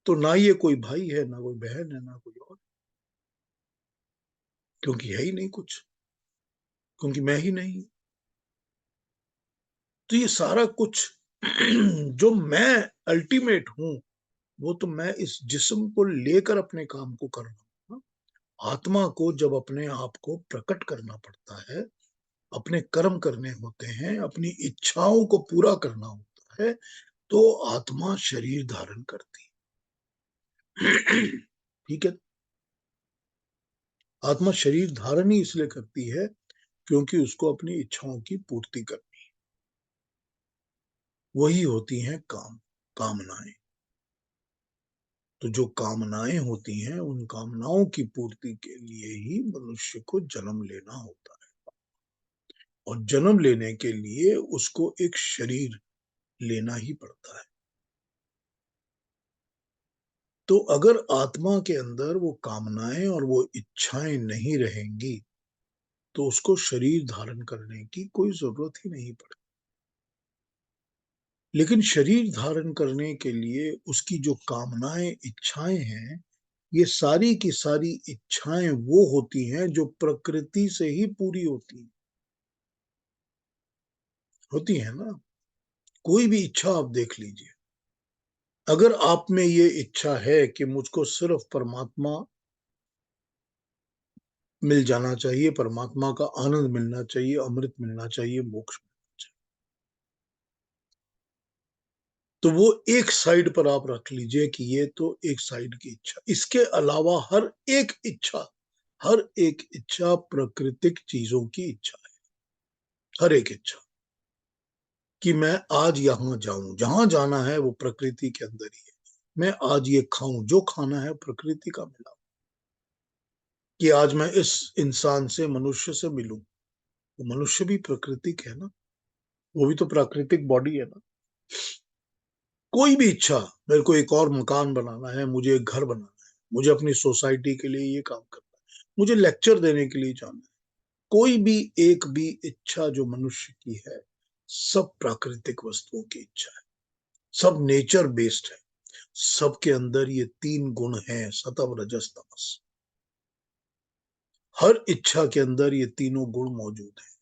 S1: तो ना ये कोई भाई है, ना कोई बहन है, ना कोई और, क्योंकि है ही नहीं कुछ, क्योंकि मैं ही नहीं। तो ये सारा कुछ जो मैं अल्टीमेट हूं, वो तो मैं इस जिस्म को लेकर अपने काम को कर रहा हूं ना। आत्मा को जब अपने आप को प्रकट करना पड़ता है अपने कर्म करने होते हैं, अपनी इच्छाओं को पूरा करना होता है, तो आत्मा शरीर धारण करती है। ठीक है? आत्मा शरीर धारण ही इसलिए करती है क्योंकि उसको अपनी इच्छाओं की पूर्ति करनी है। वही होती हैं कामनाएं। तो जो कामनाएं होती हैं, उन कामनाओं की पूर्ति के लिए ही मनुष्य को जन्म लेना होता है, और जन्म लेने के लिए उसको एक शरीर लेना ही पड़ता है। तो अगर आत्मा के अंदर वो कामनाएं और वो इच्छाएं नहीं रहेंगी, तो उसको शरीर धारण करने की कोई जरूरत ही नहीं पड़ती। लेकिन शरीर धारण करने के लिए उसकी जो कामनाएं, इच्छाएं हैं, ये सारी की सारी इच्छाएं वो होती हैं जो प्रकृति से ही पूरी होती है ना। कोई भी इच्छा आप देख लीजिए। अगर आप में ये इच्छा है कि मुझको सिर्फ परमात्मा मिल जाना चाहिए, परमात्मा का आनंद मिलना चाहिए, अमृत मिलना चाहिए, मोक्ष मिलना चाहिए, तो वो एक साइड पर आप रख लीजिए कि ये तो एक साइड की इच्छा। इसके अलावा हर एक इच्छा प्राकृतिक चीजों की इच्छा है। हर एक इच्छा कि मैं आज यहां जाऊं, जहां जाना है वो प्रकृति के अंदर ही है। मैं आज ये खाऊं, जो खाना है प्रकृति का मिला। कि आज मैं इस इंसान से, मनुष्य से मिलूं, वो मनुष्य भी प्राकृतिक है ना, वो भी तो प्राकृतिक बॉडी है ना। कोई भी इच्छा, मेरे को एक और मकान बनाना है, मुझे एक घर बनाना है, मुझे अपनी सोसाइटी के लिए ये काम करना है, मुझे लेक्चर देने के लिए जाना है, कोई भी एक भी इच्छा जो मनुष्य की है, सब प्राकृतिक वस्तुओं की इच्छा है, सब नेचर बेस्ड है। सबके अंदर ये तीन गुण हैं, सत्व रजस तमस। हर इच्छा के अंदर ये तीनों गुण मौजूद हैं।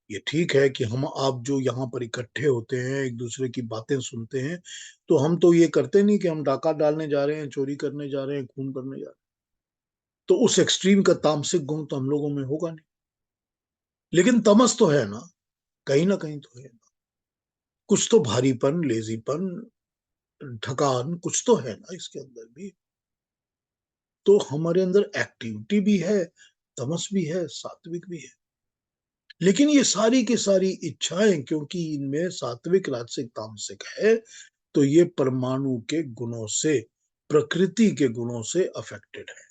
S1: ये ठीक है कि हम आप जो यहाँ पर इकट्ठे होते हैं, एक दूसरे की बातें सुनते हैं, तो हम तो ये करते नहीं कि हम डाका डालने जा रहे हैं, चोरी करने जा रहे हैं, खून करने जा रहे हैं। तो उस एक्सट्रीम का तामसिक गुण तो हम लोगों में होगा नहीं। लेकिन तमस तो है ना कहीं तो है ना। कुछ तो भारीपन, लेजीपन, थकान कुछ तो है ना इसके अंदर भी। तो हमारे अंदर एक्टिविटी भी है, तमस भी है, सात्विक भी है। लेकिन ये सारी की सारी इच्छाएं, क्योंकि इनमें सात्विक, राजसिक, तामसिक है, तो ये परमाणु के गुणों से, प्रकृति के गुणों से अफेक्टेड है।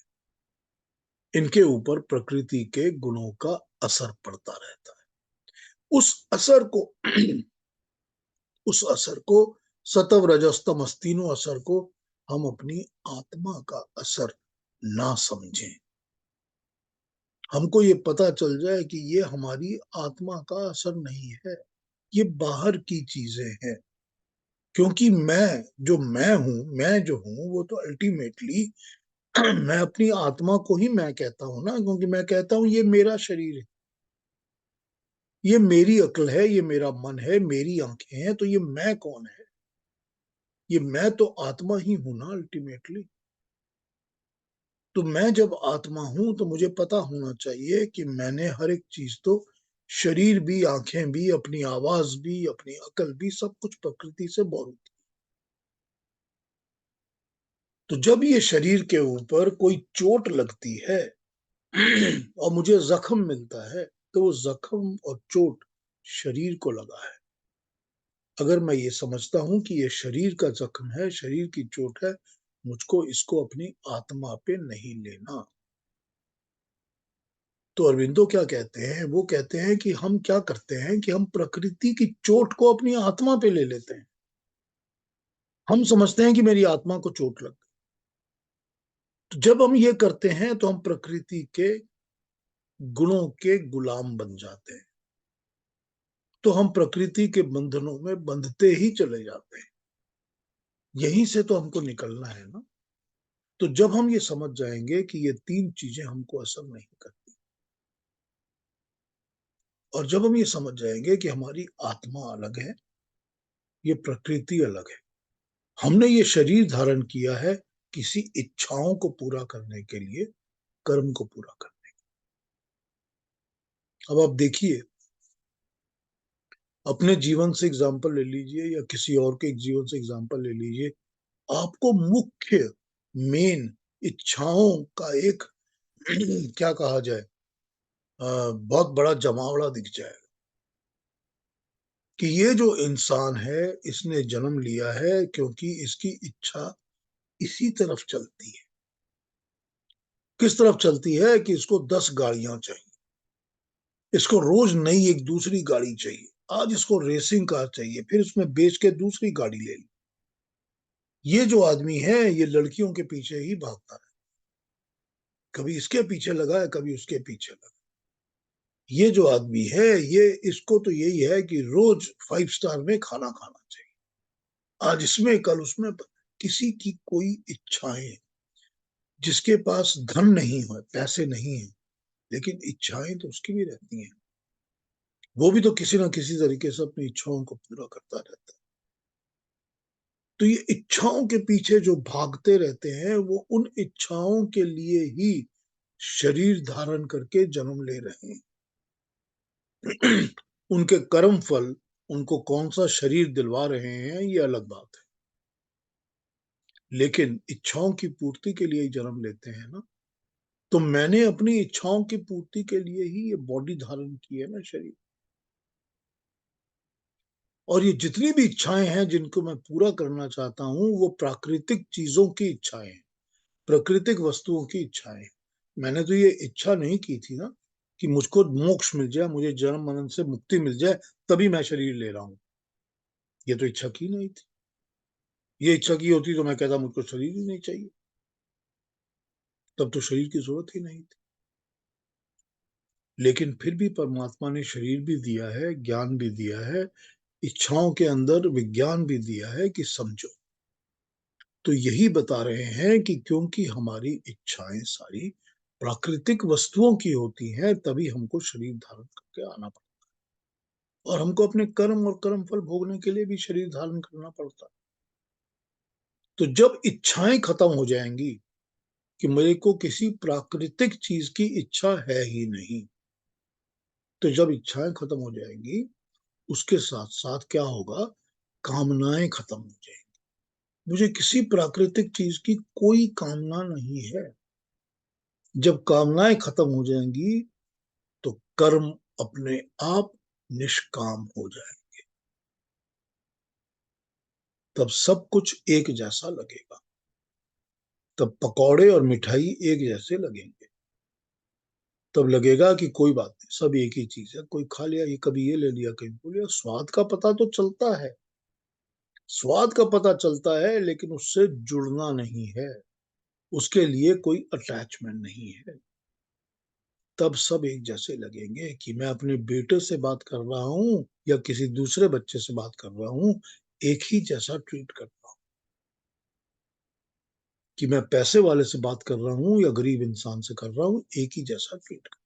S1: इनके ऊपर प्रकृति के गुणों का असर पड़ता रहता है। उस असर को उस असर को, सत्व रजस तमस तीनों असर को हम अपनी आत्मा का असर ना समझें। हमको ये पता चल जाए कि ये हमारी आत्मा का असर नहीं है, ये बाहर की चीजें हैं। क्योंकि मैं जो हूं वो तो अल्टीमेटली मैं अपनी आत्मा को ही मैं कहता हूं ना, क्योंकि मैं कहता हूं ये मेरा शरीर है, ये मेरी अक्ल है, ये मेरा मन है, मेरी आंखें हैं, तो ये मैं कौन है? ये मैं तो आत्मा ही हूं ना अल्टीमेटली। तो मैं जब आत्मा हूं तो मुझे पता होना चाहिए कि मैंने हर एक चीज तो, शरीर भी, आंखें भी, अपनी आवाज भी, अपनी अकल भी, सब कुछ प्रकृति से बोरो। तो जब ये शरीर के ऊपर कोई चोट लगती है और मुझे जख्म मिलता है, तो वो जख्म और चोट शरीर को लगा है। अगर मैं ये समझता हूं कि ये शरीर का जख्म है, शरीर की चोट है, मुझको इसको अपनी आत्मा पे नहीं लेना। तो अरविंदो क्या कहते हैं? वो कहते हैं कि हम क्या करते हैं कि हम प्रकृति की चोट को अपनी आत्मा पे ले लेते हैं। हम समझते हैं कि मेरी आत्मा को चोट लग गई। तो जब हम ये करते हैं तो हम प्रकृति के गुणों के गुलाम बन जाते हैं। तो हम प्रकृति के बंधनों में बंधते ही चले जाते हैं। यहीं से तो हमको निकलना है ना। तो जब हम ये समझ जाएंगे कि ये तीन चीजें हमको असर नहीं करती, और जब हम ये समझ जाएंगे कि हमारी आत्मा अलग है, ये प्रकृति अलग है, हमने ये शरीर धारण किया है किसी इच्छाओं को पूरा करने के लिए, कर्म को पूरा करने। अब आप देखिए, अपने जीवन से एग्जाम्पल ले लीजिए या किसी और के जीवन से एग्जाम्पल ले लीजिए, आपको मुख्य मेन इच्छाओं का एक क्या कहा जाए, बहुत बड़ा जमावड़ा दिख जाएगा कि ये जो इंसान है, इसने जन्म लिया है क्योंकि इसकी इच्छा इसी तरफ चलती है। किस तरफ चलती है कि इसको 10 गाड़ियां चाहिए, इसको रोज नई एक दूसरी गाड़ी चाहिए, आज इसको रेसिंग कार चाहिए, फिर उसमें बेच के दूसरी गाड़ी ले ली। ये जो आदमी है, ये लड़कियों के पीछे ही भागता है, कभी इसके पीछे लगा है, कभी उसके पीछे लगा। ये जो आदमी है, ये इसको तो यही है कि रोज 5 स्टार में खाना खाना चाहिए, आज इसमें कल उसमें। किसी की कोई इच्छाएं, जिसके पास धन नहीं है, पैसे नहीं है, लेकिन इच्छाएं तो उसकी भी रहती हैं। वो भी तो किसी ना किसी तरीके से अपनी इच्छाओं को पूरा करता रहता है। तो ये इच्छाओं के पीछे जो भागते रहते हैं, वो उन इच्छाओं के लिए ही शरीर धारण करके जन्म ले रहे हैं। उनके कर्म फल उनको कौन सा शरीर दिलवा रहे हैं, ये अलग बात है, लेकिन इच्छाओं की पूर्ति के लिए ही जन्म लेते हैं ना। तो मैंने अपनी इच्छाओं की पूर्ति के लिए ही ये बॉडी धारण की है ना, शरीर। और ये जितनी भी इच्छाएं हैं जिनको मैं पूरा करना चाहता हूं, वो प्राकृतिक चीजों की इच्छाएं हैं, प्राकृतिक वस्तुओं की इच्छाएं। मैंने तो ये इच्छा नहीं की थी ना कि मुझको मोक्ष मिल जाए, मुझे जन्म मरण से मुक्ति मिल जाए, तभी मैं शरीर ले रहा हूं। ये तो इच्छा की नहीं थी। ये इच्छा की होती तो मैं कहता मुझको शरीर ही नहीं चाहिए, तब तो शरीर की जरूरत ही नहीं थी। लेकिन फिर भी परमात्मा ने शरीर भी दिया है, ज्ञान भी दिया है, इच्छाओं के अंदर विज्ञान भी दिया है कि समझो। तो यही बता रहे हैं कि क्योंकि हमारी इच्छाएं सारी प्राकृतिक वस्तुओं की होती हैं, तभी हमको शरीर धारण करके आना पड़ता है, और हमको अपने कर्म और कर्म फल भोगने के लिए भी शरीर धारण करना पड़ता है। तो जब इच्छाएं खत्म हो जाएंगी कि मेरे को किसी प्राकृतिक चीज की इच्छा है ही नहीं, तो जब इच्छाएं खत्म हो जाएंगी, उसके साथ साथ क्या होगा, कामनाएं खत्म हो जाएंगी। मुझे किसी प्राकृतिक चीज की कोई कामना नहीं है। जब कामनाएं खत्म हो जाएंगी, तो कर्म अपने आप निष्काम हो जाए, तब सब कुछ एक जैसा लगेगा, तब पकौड़े और मिठाई एक जैसे लगेंगे। तब लगेगा कि कोई बात नहीं, सब एक ही चीज है, कोई खा लिया, ये कभी ये ले लिया, कभी वो लिया। स्वाद का पता तो चलता है, स्वाद का पता चलता है, लेकिन उससे जुड़ना नहीं है, उसके लिए कोई अटैचमेंट नहीं है। तब सब एक जैसे लगेंगे कि मैं अपने बेटे से बात कर रहा हूं या किसी दूसरे बच्चे से बात कर रहा हूं, एक ही जैसा ट्रीट करता हूं। कि मैं पैसे वाले से बात कर रहा हूं या गरीब इंसान से कर रहा हूं, एक ही जैसा ट्रीट कर।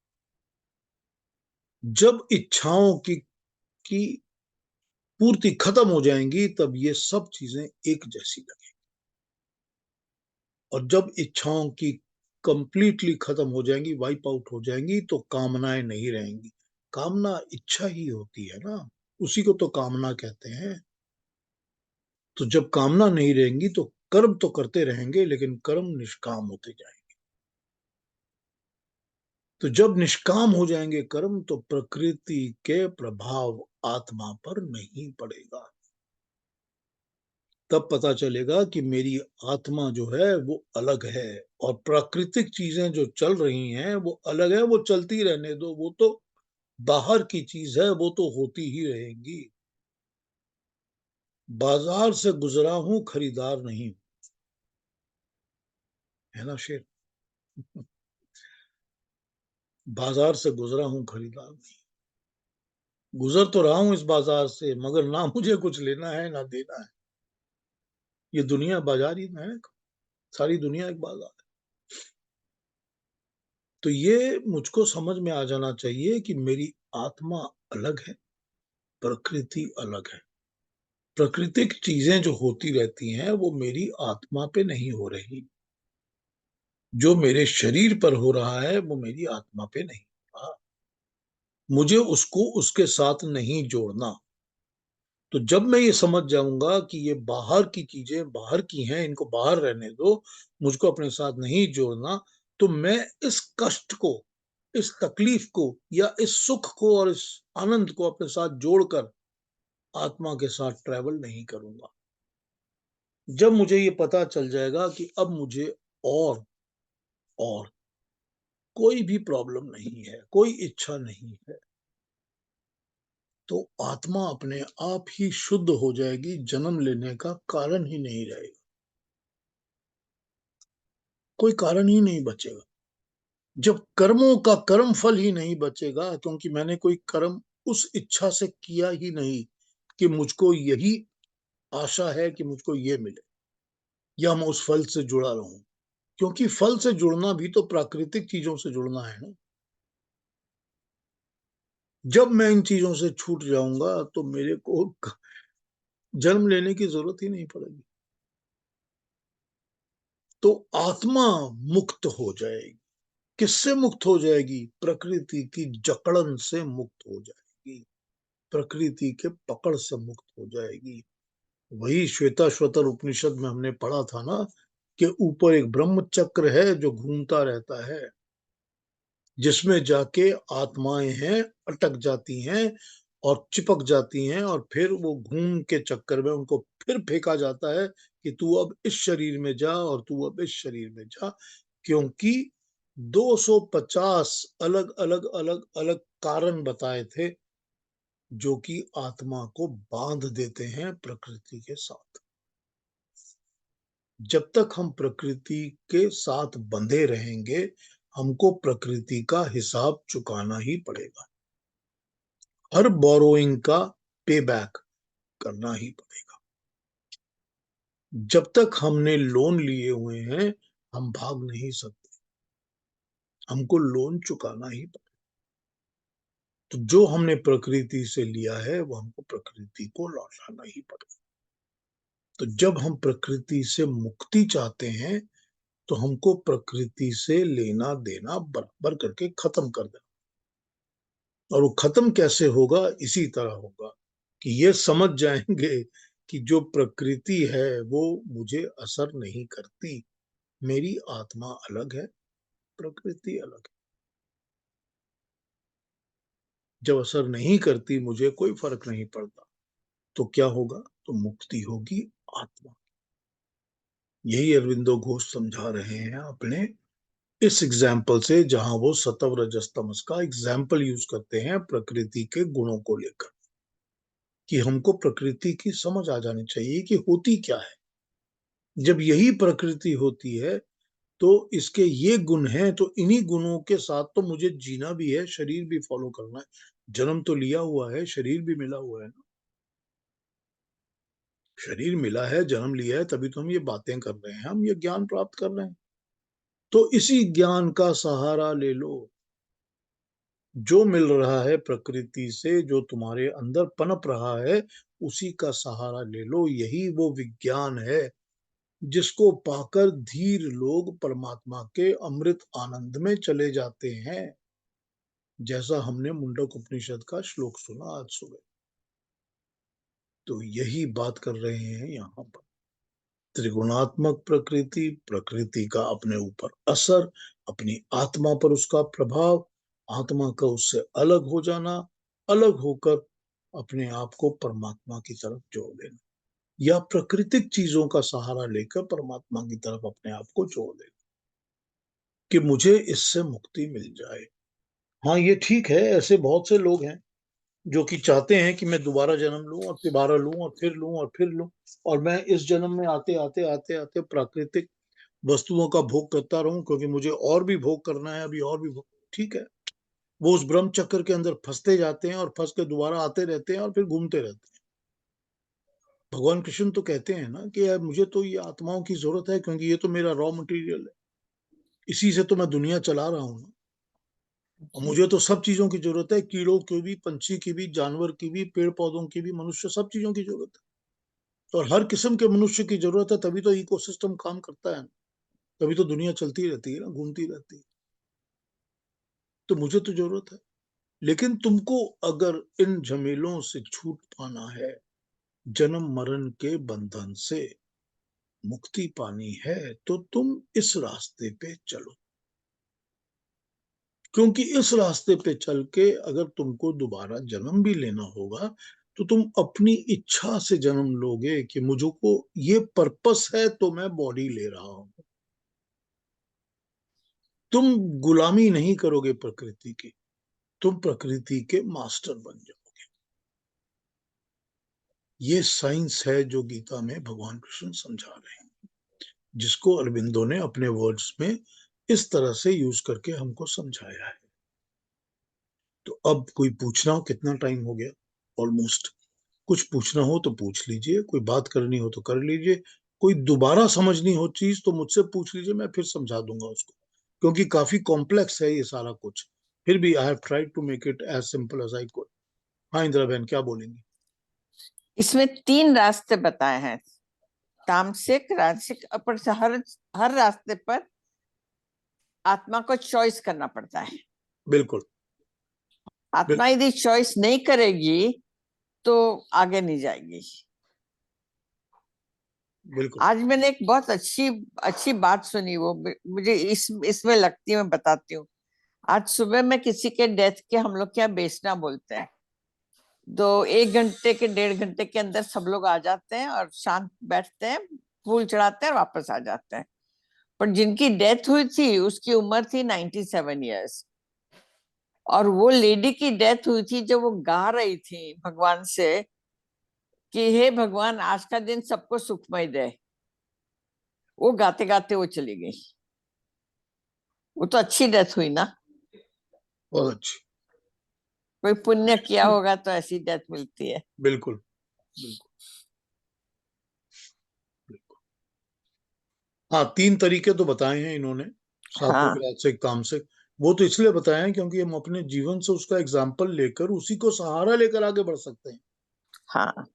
S1: जब इच्छाओं की पूर्ति खत्म हो जाएंगी, तब ये सब चीजें एक जैसी लगेंगी। और जब इच्छाओं की कंप्लीटली खत्म हो जाएंगी, वाइप आउट हो जाएंगी, तो कामनाएं नहीं रहेंगी। कामना इच्छा ही होती है ना, उसी को तो कामना कहते हैं। तो जब कामना नहीं रहेंगी, तो कर्म तो करते रहेंगे, लेकिन कर्म निष्काम होते जाएंगे। तो जब निष्काम हो जाएंगे कर्म, तो प्रकृति के प्रभाव आत्मा पर नहीं पड़ेगा। तब पता चलेगा कि मेरी आत्मा जो है वो अलग है, और प्राकृतिक चीजें जो चल रही हैं वो अलग है। वो चलती रहने दो, वो तो बाहर की चीज है, वो तो होती ही रहेंगी। बाजार से गुजरा हूं, खरीदार नहीं, है ना शेर। बाजार से गुजरा हूं, खरीदार नहीं। गुजर तो रहा हूं इस बाजार से, मगर ना मुझे कुछ लेना है ना देना है। ये दुनिया बाजार ही है, सारी दुनिया एक बाजार है। तो ये मुझको समझ में आ जाना चाहिए कि मेरी आत्मा अलग है, प्रकृति अलग है। प्राकृतिक चीजें जो होती रहती हैं, वो मेरी आत्मा पे नहीं हो रही। जो मेरे शरीर पर हो रहा है, वो मेरी आत्मा पे नहीं हो रहा। मुझे उसको उसके साथ नहीं जोड़ना। तो जब मैं ये समझ जाऊंगा कि ये बाहर की चीजें बाहर की हैं, इनको बाहर रहने दो, मुझको अपने साथ नहीं जोड़ना, तो मैं इस कष्ट को, इस तकलीफ को या इस सुख को और इस आनंद को अपने साथ जोड़कर आत्मा के साथ ट्रैवल नहीं करूंगा। जब मुझे ये पता चल जाएगा कि अब मुझे और कोई भी प्रॉब्लम नहीं है, कोई इच्छा नहीं है, तो आत्मा अपने आप ही शुद्ध हो जाएगी, जन्म लेने का कारण ही नहीं रहेगा, कोई कारण ही नहीं बचेगा। जब कर्मों का कर्म फल ही नहीं बचेगा, क्योंकि मैंने कोई कर्म उस इच्छा से किया ही नहीं कि मुझको यही आशा है कि मुझको ये मिले या मैं उस फल से जुड़ा रहूं, क्योंकि फल से जुड़ना भी तो प्राकृतिक चीजों से जुड़ना है ना। जब मैं इन चीजों से छूट जाऊंगा तो मेरे को जन्म लेने की जरूरत ही नहीं पड़ेगी। तो आत्मा मुक्त हो जाएगी। किससे मुक्त हो जाएगी? प्रकृति की जकड़न से मुक्त हो जाएगी, प्रकृति के पकड़ से मुक्त हो जाएगी। वही श्वेताश्वतर उपनिषद में हमने पढ़ा था ना कि ऊपर एक ब्रह्म चक्र है जो घूमता रहता है, जिसमें जाके आत्माएं हैं अटक जाती हैं और चिपक जाती हैं, और फिर वो घूम के चक्कर में उनको फिर फेंका जाता है कि तू अब इस शरीर में जा और तू अब इस शरीर में जा, क्योंकि 250 अलग अलग अलग अलग कारण बताए थे जो कि आत्मा को बांध देते हैं प्रकृति के साथ। जब तक हम प्रकृति के साथ बंधे रहेंगे, हमको प्रकृति का हिसाब चुकाना ही पड़ेगा, हर बोरोइंग का पे बैक करना ही पड़ेगा। जब तक हमने लोन लिए हुए हैं, हम भाग नहीं सकते, हमको लोन चुकाना ही पड़ेगा। तो जो हमने प्रकृति से लिया है वो हमको प्रकृति को लौटाना ही पड़ेगा। तो जब हम प्रकृति से मुक्ति चाहते हैं, तो हमको प्रकृति से लेना देना बराबर करके खत्म कर देना। और वो खत्म कैसे होगा? इसी तरह होगा कि ये समझ जाएंगे कि जो प्रकृति है वो मुझे असर नहीं करती, मेरी आत्मा अलग है, प्रकृति अलग है। जब असर नहीं करती, मुझे कोई फर्क नहीं पड़ता, तो क्या होगा? तो मुक्ति होगी आत्मा। यही अरविंदो घोष समझा रहे हैं अपने इस एग्जाम्पल से, जहां वो सत्व रजस तमस का एग्जाम्पल यूज करते हैं प्रकृति के गुणों को लेकर, कि हमको प्रकृति की समझ आ जानी चाहिए कि होती क्या है। जब यही प्रकृति होती है तो इसके ये गुण हैं, तो इन्हीं गुणों के साथ तो मुझे जीना भी है, शरीर भी फॉलो करना है। जन्म तो लिया हुआ है, शरीर भी मिला हुआ है ना। शरीर मिला है, जन्म लिया है, तभी तो हम ये बातें कर रहे हैं, हम ये ज्ञान प्राप्त कर रहे हैं। तो इसी ज्ञान का सहारा ले लो। जो मिल रहा है प्रकृति से, जो तुम्हारे अंदर पनप रहा है, उसी का सहारा ले लो। यही वो विज्ञान है जिसको पाकर धीर लोग परमात्मा के अमृत आनंद में चले जाते हैं, जैसा हमने मुंडक उपनिषद का श्लोक सुना आज सुबह। तो यही बात कर रहे हैं यहाँ पर। त्रिगुणात्मक प्रकृति, प्रकृति का अपने ऊपर असर, अपनी आत्मा पर उसका प्रभाव, आत्मा का उससे अलग हो जाना, अलग होकर अपने आप को परमात्मा की तरफ जोड़ देना, या प्राकृतिक चीजों का सहारा लेकर परमात्मा की तरफ अपने आप को जोड़ देना कि मुझे इससे मुक्ति मिल जाए। हाँ, ये ठीक है, ऐसे बहुत से लोग हैं जो कि चाहते हैं कि मैं दोबारा जन्म लूं और दोबारा लूं और फिर लूं और फिर लूं, और मैं इस जन्म में आते आते आते आते प्राकृतिक वस्तुओं का भोग करता रहूं, क्योंकि मुझे और भी भोग करना है, अभी और भी भोग। ठीक है, वो उस ब्रह्म चक्र के अंदर फंसते जाते हैं और फंस के दोबारा आते रहते हैं और फिर घूमते रहते हैं। भगवान कृष्ण तो कहते हैं ना कि यार मुझे तो ये आत्माओं की जरूरत है, क्योंकि ये तो मेरा रॉ मटेरियल है, इसी से तो मैं दुनिया चला रहा हूँ ना। और मुझे तो सब चीजों की जरूरत है, कीड़ों की भी, पंछी की भी, जानवर की भी, पेड़ पौधों की भी, मनुष्य, सब चीजों की जरूरत है। और हर किस्म के मनुष्य की जरूरत है, तभी तो इकोसिस्टम काम करता है, तभी तो दुनिया चलती रहती है ना, घूमती रहती है। तो मुझे तो जरूरत है। लेकिन तुमको अगर इन झमेलों से छूट पाना है, जन्म मरण के बंधन से मुक्ति पानी है, तो तुम इस रास्ते पे चलो। क्योंकि इस रास्ते पे चल के अगर तुमको दोबारा जन्म भी लेना होगा तो तुम अपनी इच्छा से जन्म लोगे कि मुझको ये पर्पस है तो मैं बॉडी ले रहा हूं। तुम गुलामी नहीं करोगे प्रकृति की, तुम प्रकृति के मास्टर बन जाओगे। ये साइंस है जो गीता में भगवान कृष्ण समझा रहे हैं, जिसको अरविंदो ने अपने वर्ड्स में इस तरह से यूज करके हमको समझाया है। तो अब कोई पूछना हो, कितना टाइम हो गया? ऑलमोस्ट। कुछ पूछना हो तो पूछ लीजिए, कोई बात करनी हो तो कर लीजिए, कोई दोबारा समझनी हो चीज तो मुझसे पूछ लीजिए, मैं फिर समझा दूंगा उसको, क्योंकि काफी कॉम्प्लेक्स है ये सारा कुछ। फिर भी I have tried to make it as simple as I could. हाँ इंदिरा बहन, क्या बोलेंगी?
S2: इसमें 3 रास्ते बताए हैं, तामसिक, राजसिक, और हर रास्ते पर आत्मा को चॉइस करना पड़ता है।
S1: बिल्कुल।
S2: आत्मा यदि चॉइस नहीं करेगी तो आगे नहीं जाएगी।
S1: बिल्कुल।
S2: आज मैंने एक बहुत अच्छी अच्छी बात सुनी, वो मुझे इसमें लगती है, मैं बताती हूँ। आज सुबह में किसी के डेथ के हम लोग क्या बेचना बोलते हैं, तो 1 घंटे के 1.5 घंटे के अंदर सब लोग आ जाते हैं और शांत बैठते हैं, फूल चढ़ाते हैं और वापस आ जाते हैं। पर जिनकी डेथ हुई थी उसकी उम्र थी 97 ईयर्स, और वो लेडी की डेथ हुई थी जब वो गा रही थी भगवान से कि हे भगवान आज का दिन सबको सुखमय दे। वो गाते गाते वो चली गई। वो तो अच्छी डेथ हुई ना।
S1: बहुत अच्छी।
S2: कोई पुण्य किया होगा तो ऐसी डेथ मिलती है।
S1: बिल्कुल बिल्कुल बिल्कुल। हाँ, 3 तरीके तो बताए हैं इन्होंने, सात्विक,
S2: हाँ
S1: राजसिक, तामसिक। वो तो इसलिए बताए हैं क्योंकि हम अपने जीवन से उसका एग्जाम्पल लेकर उसी को सहारा लेकर आगे बढ़ सकते हैं।
S2: हाँ,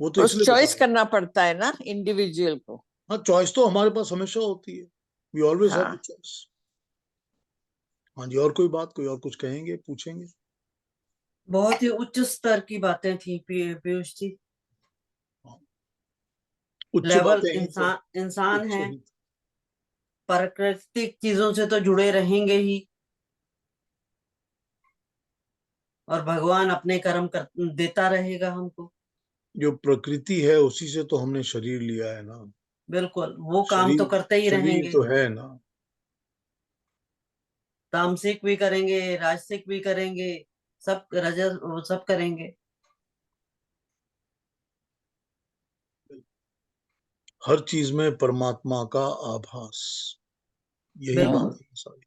S1: वो तो
S2: तो
S1: इसलिए बता
S2: चॉइस
S1: रहे हैं।
S2: करना पड़ता है ना इंडिविजुअल को।
S1: हाँ, चॉइस तो हमारे पास हमेशा होती है। वी ऑलवेज हैव द
S2: हाँ,
S1: चॉइस। हाँ जी, और कोई बात, कोई और कुछ कहेंगे, पूछेंगे?
S3: बहुत ही उच्च स्तर की बातें थी पीयूष जी।
S1: हाँ, उच्च
S3: लेवल
S1: बातें ही तो
S3: इंसान
S1: उच्च
S3: है,
S1: ही।
S3: प्राकृतिक चीजों से तो जुड़े रहेंगे ही, और भगवान अपने कर्म देता रहेगा हमको।
S1: जो प्रकृति है उसी से तो हमने शरीर लिया है ना।
S3: बिल्कुल, वो काम तो
S1: शरीर
S3: करते ही
S1: शरीर
S3: रहेंगे।
S1: तो है ना।
S3: तामसिक भी करेंगे, राजसिक भी करेंगे, सब रजस सब करेंगे।
S1: हर चीज में परमात्मा का आभास, यही बात
S3: बिल्कुल।
S1: है सारी।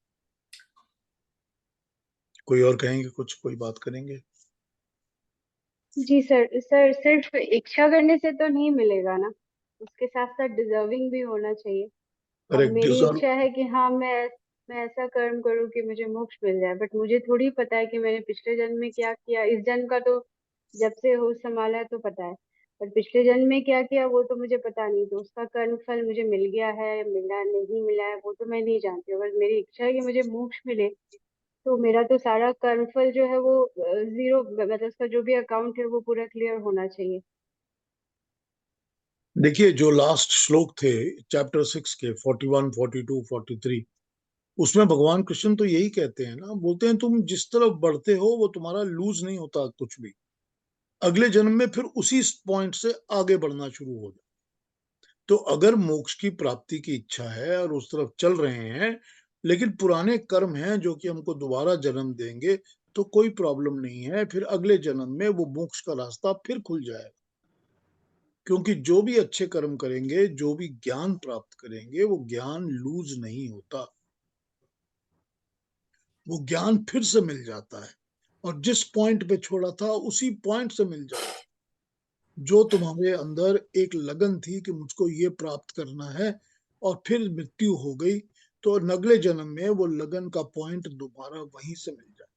S1: कोई और कहेंगे कुछ, कोई बात करेंगे?
S4: जी सर, सिर्फ इच्छा करने से तो नहीं मिलेगा ना, उसके साथ साथ डिजर्विंग भी होना चाहिए। अब
S1: करेक्ट,
S4: मेरी
S1: डिजर्व।
S4: इच्छा है कि हाँ मैं ऐसा कर्म करूँ कि मुझे मोक्ष मिल जाए, बट मुझे थोड़ी पता है कि मैंने पिछले जन्म में क्या किया। इस जन्म का तो जब से होश संभाला है तो पता है, पर पिछले जन्म में क्या किया वो तो मुझे पता नहीं। तो उसका कर्म फल मुझे मिल गया है, मिला नहीं मिला है वो तो मैं नहीं जानती। अगर मेरी इच्छा है कि मुझे मोक्ष मिले तो मेरा तो सारा कर्मफल जो है वो जीरो, मतलब उसका जो भी अकाउंट है वो पूरा क्लियर होना चाहिए।
S1: देखिए, जो लास्ट श्लोक थे चैप्टर 6 के 41, 42, 43, उसमें भगवान कृष्ण तो यही कहते हैं ना, बोलते हैं तुम जिस तरफ बढ़ते हो वो तुम्हारा लूज नहीं होता कुछ भी। अगले जन्म में फिर उसी पॉइंट से आगे बढ़ना शुरू हो जाए। तो अगर मोक्ष की प्राप्ति की इच्छा है और उस तरफ चल रहे हैं, लेकिन पुराने कर्म हैं जो कि हमको दोबारा जन्म देंगे, तो कोई प्रॉब्लम नहीं है, फिर अगले जन्म में वो मोक्ष का रास्ता फिर खुल जाएगा। क्योंकि जो भी अच्छे कर्म करेंगे, जो भी ज्ञान प्राप्त करेंगे, वो ज्ञान लूज नहीं होता, वो ज्ञान फिर से मिल जाता है, और जिस पॉइंट पे छोड़ा था उसी पॉइंट से मिल जाता है। जो तुम्हारे अंदर एक लगन थी कि मुझको ये प्राप्त करना है, और फिर मृत्यु हो गई, तो अगले जन्म में वो लगन का पॉइंट दोबारा वहीं से मिल जाए,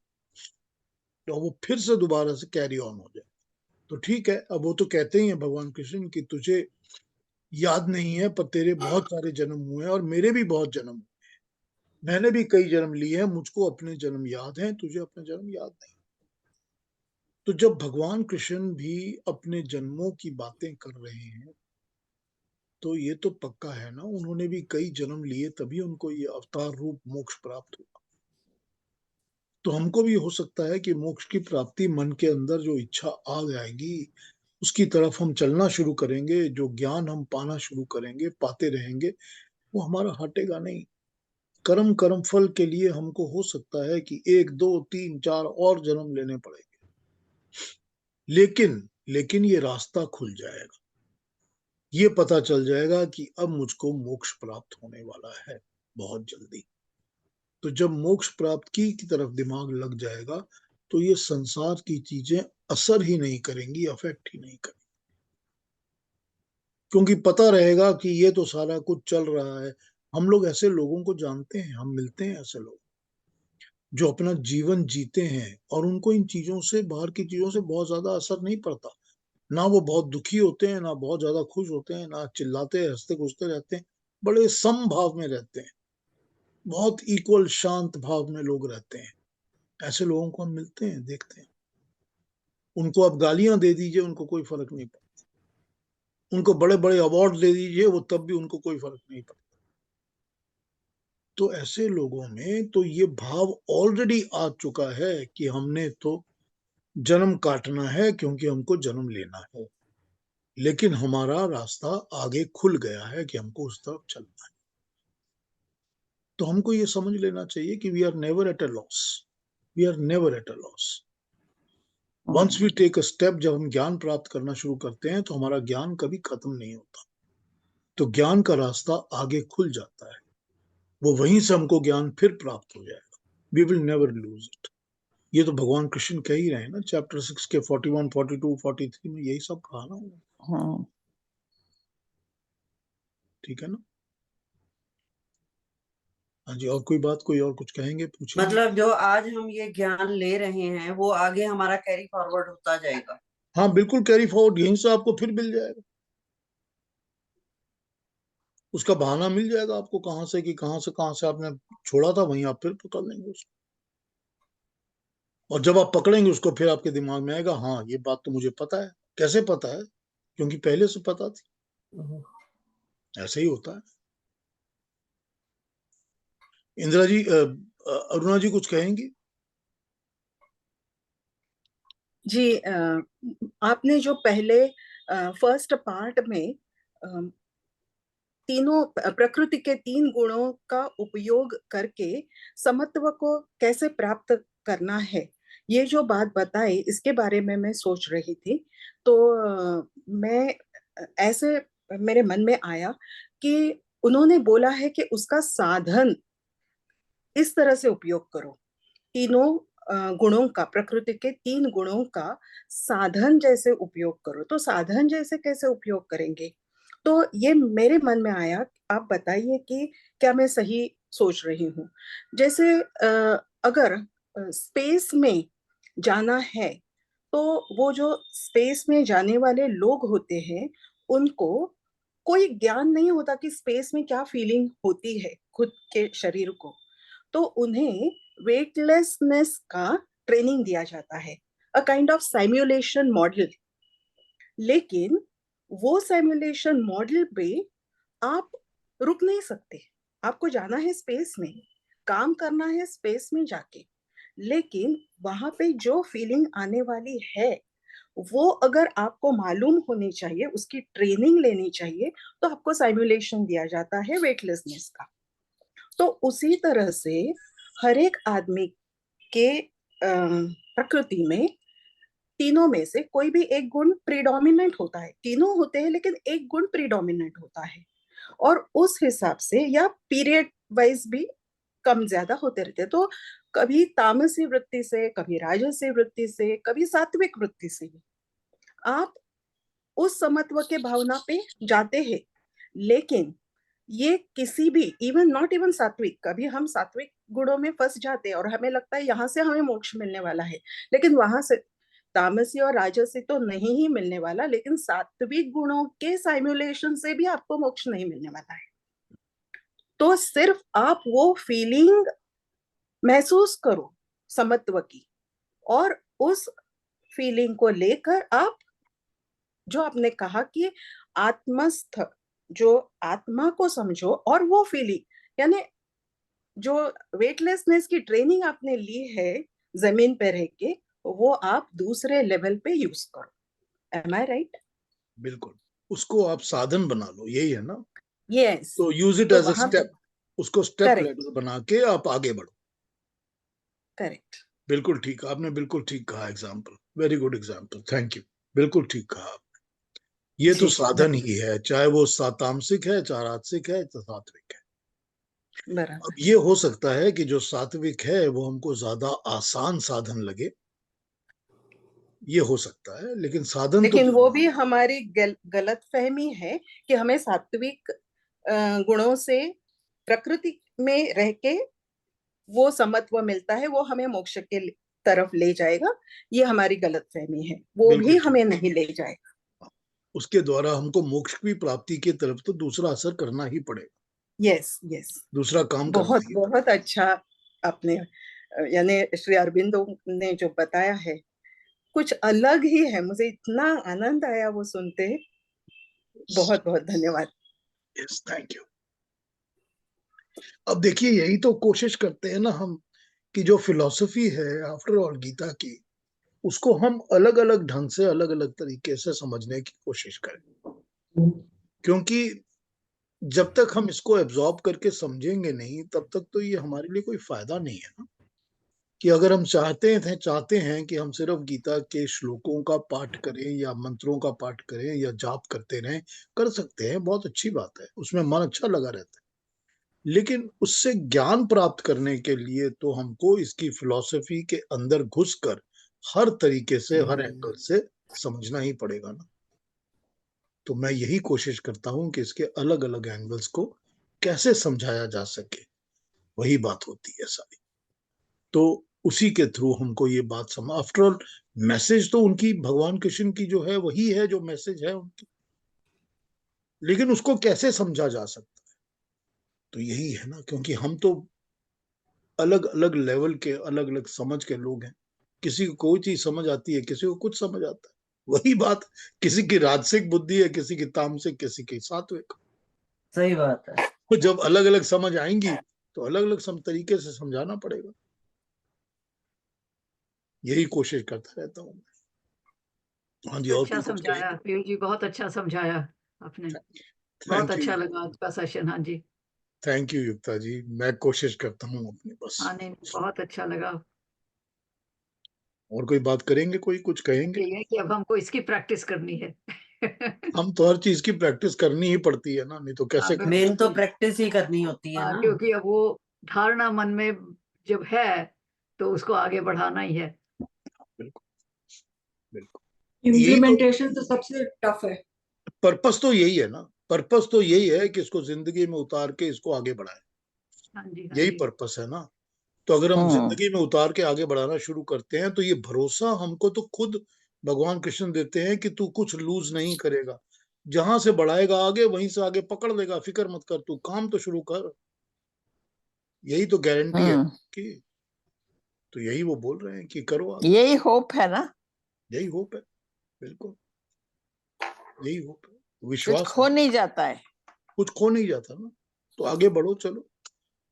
S1: तो वो फिर से दोबारा से कैरी ऑन हो जाए। तो ठीक है, अब वो तो कहते ही हैं भगवान कृष्ण कि तुझे याद नहीं है, पर तेरे बहुत सारे जन्म हुए हैं और मेरे भी बहुत जन्म हुए। मैंने भी कई जन्म लिए हैं, मुझको अपने जन्म याद हैं, तुझे अपने जन्म याद नहीं। तो जब भगवान कृष्ण भी अपने जन्मों की बातें कर रहे हैं, तो ये तो पक्का है ना, उन्होंने भी कई जन्म लिए तभी उनको ये अवतार रूप मोक्ष प्राप्त हुआ। तो हमको भी हो सकता है कि मोक्ष की प्राप्ति मन के अंदर जो इच्छा आ जाएगी, उसकी तरफ हम चलना शुरू करेंगे, जो ज्ञान हम पाना शुरू करेंगे, पाते रहेंगे, वो हमारा हटेगा नहीं। कर्म कर्म फल के लिए हमको हो सकता है कि 1 2 3 4 और जन्म लेने पड़ेंगे, लेकिन ये रास्ता खुल जाएगा, ये पता चल जाएगा कि अब मुझको मोक्ष प्राप्त होने वाला है बहुत जल्दी। तो जब मोक्ष प्राप्त की तरफ दिमाग लग जाएगा, तो ये संसार की चीजें असर ही नहीं करेंगी, अफेक्ट ही नहीं करेंगी, क्योंकि पता रहेगा कि ये तो सारा कुछ चल रहा है। हम लोग ऐसे लोगों को जानते हैं, हम मिलते हैं ऐसे लोग जो अपना जीवन जीते हैं और उनको इन चीजों से, बाहर की चीजों से बहुत ज्यादा असर नहीं पड़ता। ना वो बहुत दुखी होते हैं, ना बहुत ज्यादा खुश होते हैं, ना चिल्लाते हंसते कूदते रहते हैं, बड़े सम भाव में रहते हैं, बहुत इक्वल शांत भाव में लोग रहते हैं। ऐसे लोगों को हम मिलते हैं, देखते हैं। उनको आप गालियां दे दीजिए, उनको कोई फर्क नहीं पड़ता। उनको बड़े बड़े अवार्ड दे दीजिए, वो तब भी उनको कोई फर्क नहीं पड़ता। तो ऐसे लोगों में तो ये भाव ऑलरेडी आ चुका है कि हमने तो जन्म काटना है, क्योंकि हमको जन्म लेना है, लेकिन हमारा रास्ता आगे खुल गया है कि हमको उस तरफ चलना है। तो हमको ये समझ लेना चाहिए कि we are never at a loss, we are never at a loss. Once we take a step, जब हम ज्ञान प्राप्त करना शुरू करते हैं, तो हमारा ज्ञान कभी खत्म नहीं होता। तो ज्ञान का रास्ता आगे खुल जाता है, वो वहीं से हमको ज्ञान फिर प्राप्त हो जाएगा। We will never lose it. ये तो भगवान कृष्ण कह ही रहे हैं ना, चैप्टर 6 के 41 42 43 में यही सब कहा ना उन्होंने। ठीक है ना? हाँ जी, और कोई बात, कोई और कुछ कहेंगे, पूछेंगे?
S3: मतलब जो आज हम ये ज्ञान ले रहे हैं वो आगे हमारा कैरी फॉरवर्ड होता जाएगा।
S1: हाँ बिल्कुल, कैरी फॉरवर्ड, यहीं से आपको फिर मिल जाएगा, उसका बहाना मिल जाएगा आपको, कहां से कि कहां से आपने छोड़ा था, वहीं आप फिर पकड़ लेंगे उसको। और जब आप पकड़ेंगे उसको, फिर आपके दिमाग में आएगा, हाँ ये बात तो मुझे पता है। कैसे पता है? क्योंकि पहले से पता थी। ऐसे ही होता है। इंदिरा जी, अरुणा जी कुछ कहेंगी?
S5: जी, आपने जो पहले फर्स्ट पार्ट में तीनों प्रकृति के 3 गुणों का उपयोग करके समत्व को कैसे प्राप्त करना है, ये जो बात बताई, इसके बारे में मैं सोच रही थी। तो मैं ऐसे मेरे मन में आया कि उन्होंने बोला है कि उसका साधन इस तरह से उपयोग करो, तीनों गुणों का, प्रकृति के 3 गुणों का साधन जैसे उपयोग करो। तो साधन जैसे कैसे उपयोग करेंगे? तो ये मेरे मन में आया, आप बताइए कि क्या मैं सही सोच रही हूँ? जैसे अगर स्पेस में जाना है, तो वो जो स्पेस में जाने वाले लोग होते हैं, उनको कोई ज्ञान नहीं होता कि स्पेस में क्या फीलिंग होती है खुद के शरीर को। तो उन्हें वेटलेसनेस का ट्रेनिंग दिया जाता है, a kind of simulation model. लेकिन वो साइमुलेशन मॉडल पे आप रुक नहीं सकते। आपको जाना है स्पेस में, काम करना है स्पेस में जाके, लेकिन वहां पे जो फीलिंग आने वाली है, वो अगर आपको मालूम होनी चाहिए, उसकी ट्रेनिंग लेनी चाहिए, तो आपको साइमुलेशन दिया जाता है वेटलेसनेस का। तो उसी तरह से हर एक आदमी के प्रकृति में तीनों में से कोई भी एक गुण प्रीडोमिनेंट होता है। तीनों होते हैं लेकिन एक गुण प्रीडोमिनेंट होता है, और उस हिसाब से या पीरियड वाइज भी कम ज्यादा होते रहते हैं। तो कभी तामसी वृत्ति से, कभी राजसी वृत्ति से, कभी सात्विक वृत्ति से भी आप उस समत्व के भावना पे जाते हैं। लेकिन ये किसी भी, इवन नॉट इवन सात्विक, कभी हम सात्विक गुणों में फंस जाते हैं और हमें लगता है यहाँ से हमें मोक्ष मिलने वाला है, लेकिन वहां से तामसी और राजसी तो नहीं ही मिलने वाला, लेकिन सात्विक गुणों के साइमुलेशन से भी आपको मोक्ष नहीं मिलने वाला है। तो सिर्फ आप वो फीलिंग महसूस करो समत्व की, और उस फीलिंग को लेकर आप जो आपने कहा कि आत्मस्थ, जो आत्मा को समझो और वो फीलिंग, यानी जो वेटलेसनेस की ट्रेनिंग आपने ली है जमीन पे रह के, वो आप दूसरे लेवल पे यूज करो। एम आई राइट?
S1: बिल्कुल, उसको आप साधन बना लो, यही है ना?
S5: यस।
S1: तो यूज इट
S5: तो
S1: एज अ
S5: वहां पे
S1: स्टेप, उसको स्टेप
S5: करेक्ट,
S1: लेडर बना के आप आगे बढ़ो।
S5: करेक्ट।
S1: बिल्कुल ठीक, आपने बिल्कुल ठीक कहा example, very good example, thank you. बिल्कुल ठीक कहा। ये तो
S5: जी,
S1: साधन ही है, चाहे वो तामसिक है, चाहे राजसिक है, चाहे सात्विक है। अब
S5: बराबर।
S1: ये हो सकता है कि जो सात्विक है वो हमको ज्यादा आसान साधन लगे, ये हो सकता है, लेकिन साधन तो
S5: लेकिन वो
S1: जरूर।
S5: भी हमारी गलत फहमी है कि हमें सात्विक गुणों से प्रकृति में रह के वो समत्व मिलता है, वो हमें मोक्ष के तरफ ले जाएगा। ये हमारी गलत फहमी है, वो भी
S1: बिल्कुल ठीक।
S5: हमें नहीं ले जाएगा।
S1: उसके द्वारा हमको मोक्ष की प्राप्ति की तरफ तो दूसरा असर करना ही पड़ेगा,
S5: यस, यस।
S1: दूसरा काम करना
S5: बहुत
S1: ही पड़ेगा।
S5: बहुत अच्छा आपने, यानी श्री अरविंदो ने जो बताया है कुछ अलग ही है। मुझे इतना आनंद आया वो सुनते। बहुत बहुत धन्यवाद।
S1: Yes, thank you. अब देखिए, यही तो कोशिश करते हैं ना हम, कि जो फिलॉसफी है आफ्टर ऑल गीता की, उसको हम अलग अलग ढंग से, अलग अलग तरीके से समझने की कोशिश करें, क्योंकि जब तक हम इसको एब्जॉर्ब करके समझेंगे नहीं, तब तक तो ये हमारे लिए कोई फायदा नहीं है ना। कि अगर हम चाहते हैं कि हम सिर्फ गीता के श्लोकों का पाठ करें या मंत्रों का पाठ करें या जाप करते रहें, कर सकते हैं, बहुत अच्छी बात है, उसमें मन अच्छा लगा रहता है। लेकिन उससे ज्ञान प्राप्त करने के लिए तो हमको इसकी फिलॉसफी के अंदर घुसकर हर तरीके से, हर एंगल से समझना ही पड़ेगा ना। तो मैं यही कोशिश करता हूं कि इसके अलग अलग एंगल्स को कैसे समझाया जा सके, वही बात होती है सारी। तो उसी के थ्रू हमको ये बात समझ, आफ्टर ऑल मैसेज तो उनकी, भगवान कृष्ण की जो है वही है जो मैसेज है उनकी, लेकिन उसको कैसे समझा जा सकता है, तो यही है ना, क्योंकि हम तो अलग अलग लेवल के, अलग अलग समझ के लोग हैं। किसी को कोई चीज समझ आती है, किसी को कुछ समझ आता है, वही बात। किसी की राजसिक बुद्धि है, किसी की तामसिक, किसी की सात्विक।
S3: सही बात है।
S1: तो जब अलग अलग समझ आएंगी तो अलग अलग तरीके से समझाना पड़ेगा। यही कोशिश करता रहता हूँ। हाँ जी, और
S6: अच्छा
S1: कोई कुछ
S6: समझाया
S1: कहेंगे?
S6: पीयूष जी, बहुत अच्छा समझाया आपने। बहुत
S1: थैंक यू,
S6: अच्छा लगा आज का सेशन। हाँ जी।
S1: थैंक यू युक्ता जी, मैं कोशिश करता हूँ अपनी बस।
S6: हाँ नहीं, बहुत अच्छा लगा।
S1: और कोई बात करेंगे, कोई कुछ कहेंगे?
S6: यही है कि अब हमको इसकी प्रैक्टिस करनी है।
S1: हम तो हर चीज की प्रैक्टिस करनी ही पड़ती है ना, नहीं तो
S6: हाँ
S1: कैसे करें?
S3: मेन तो
S6: बिल्कुल।
S3: प्रैक्टिस ही करनी होती है
S6: हाँ,
S3: ना।
S6: क्योंकि अब वो धारणा मन में जब है तो उसको आगे बढ़ाना ही है।
S1: बिल्कुल, बिल्कुल, यही तो
S6: इम्प्लीमेंटेशन तो सबसे टफ है।
S1: पर्पस तो यही है ना। पर्पस तो यही है कि इसको जिंदगी में उतार के इसको आगे बढ़ाएं,
S6: हाँ जी, हाँ
S1: यही
S6: जी।
S1: पर्पस है ना। तो अगर हम
S2: हम्म
S1: जिंदगी में उतार के आगे बढ़ाना शुरू करते हैं, तो ये भरोसा हमको तो खुद भगवान कृष्ण देते हैं कि तू कुछ लूज नहीं करेगा, जहां से बढ़ाएगा आगे वहीं से आगे पकड़ लेगा, फिक्र मत कर, तू काम तो शुरू कर। यही तो गारंटी है
S2: हम्म
S1: कि, तो यही वो बोल रहे हैं कि करो आगे।
S2: यही होप है ना।
S1: यही होप है, बिल्कुल, यही होप है,
S2: कुछ
S1: विश्वास है।
S2: खो नहीं जाता है।
S1: कुछ खो नहीं जाता ना, तो आगे बढ़ो, चलो,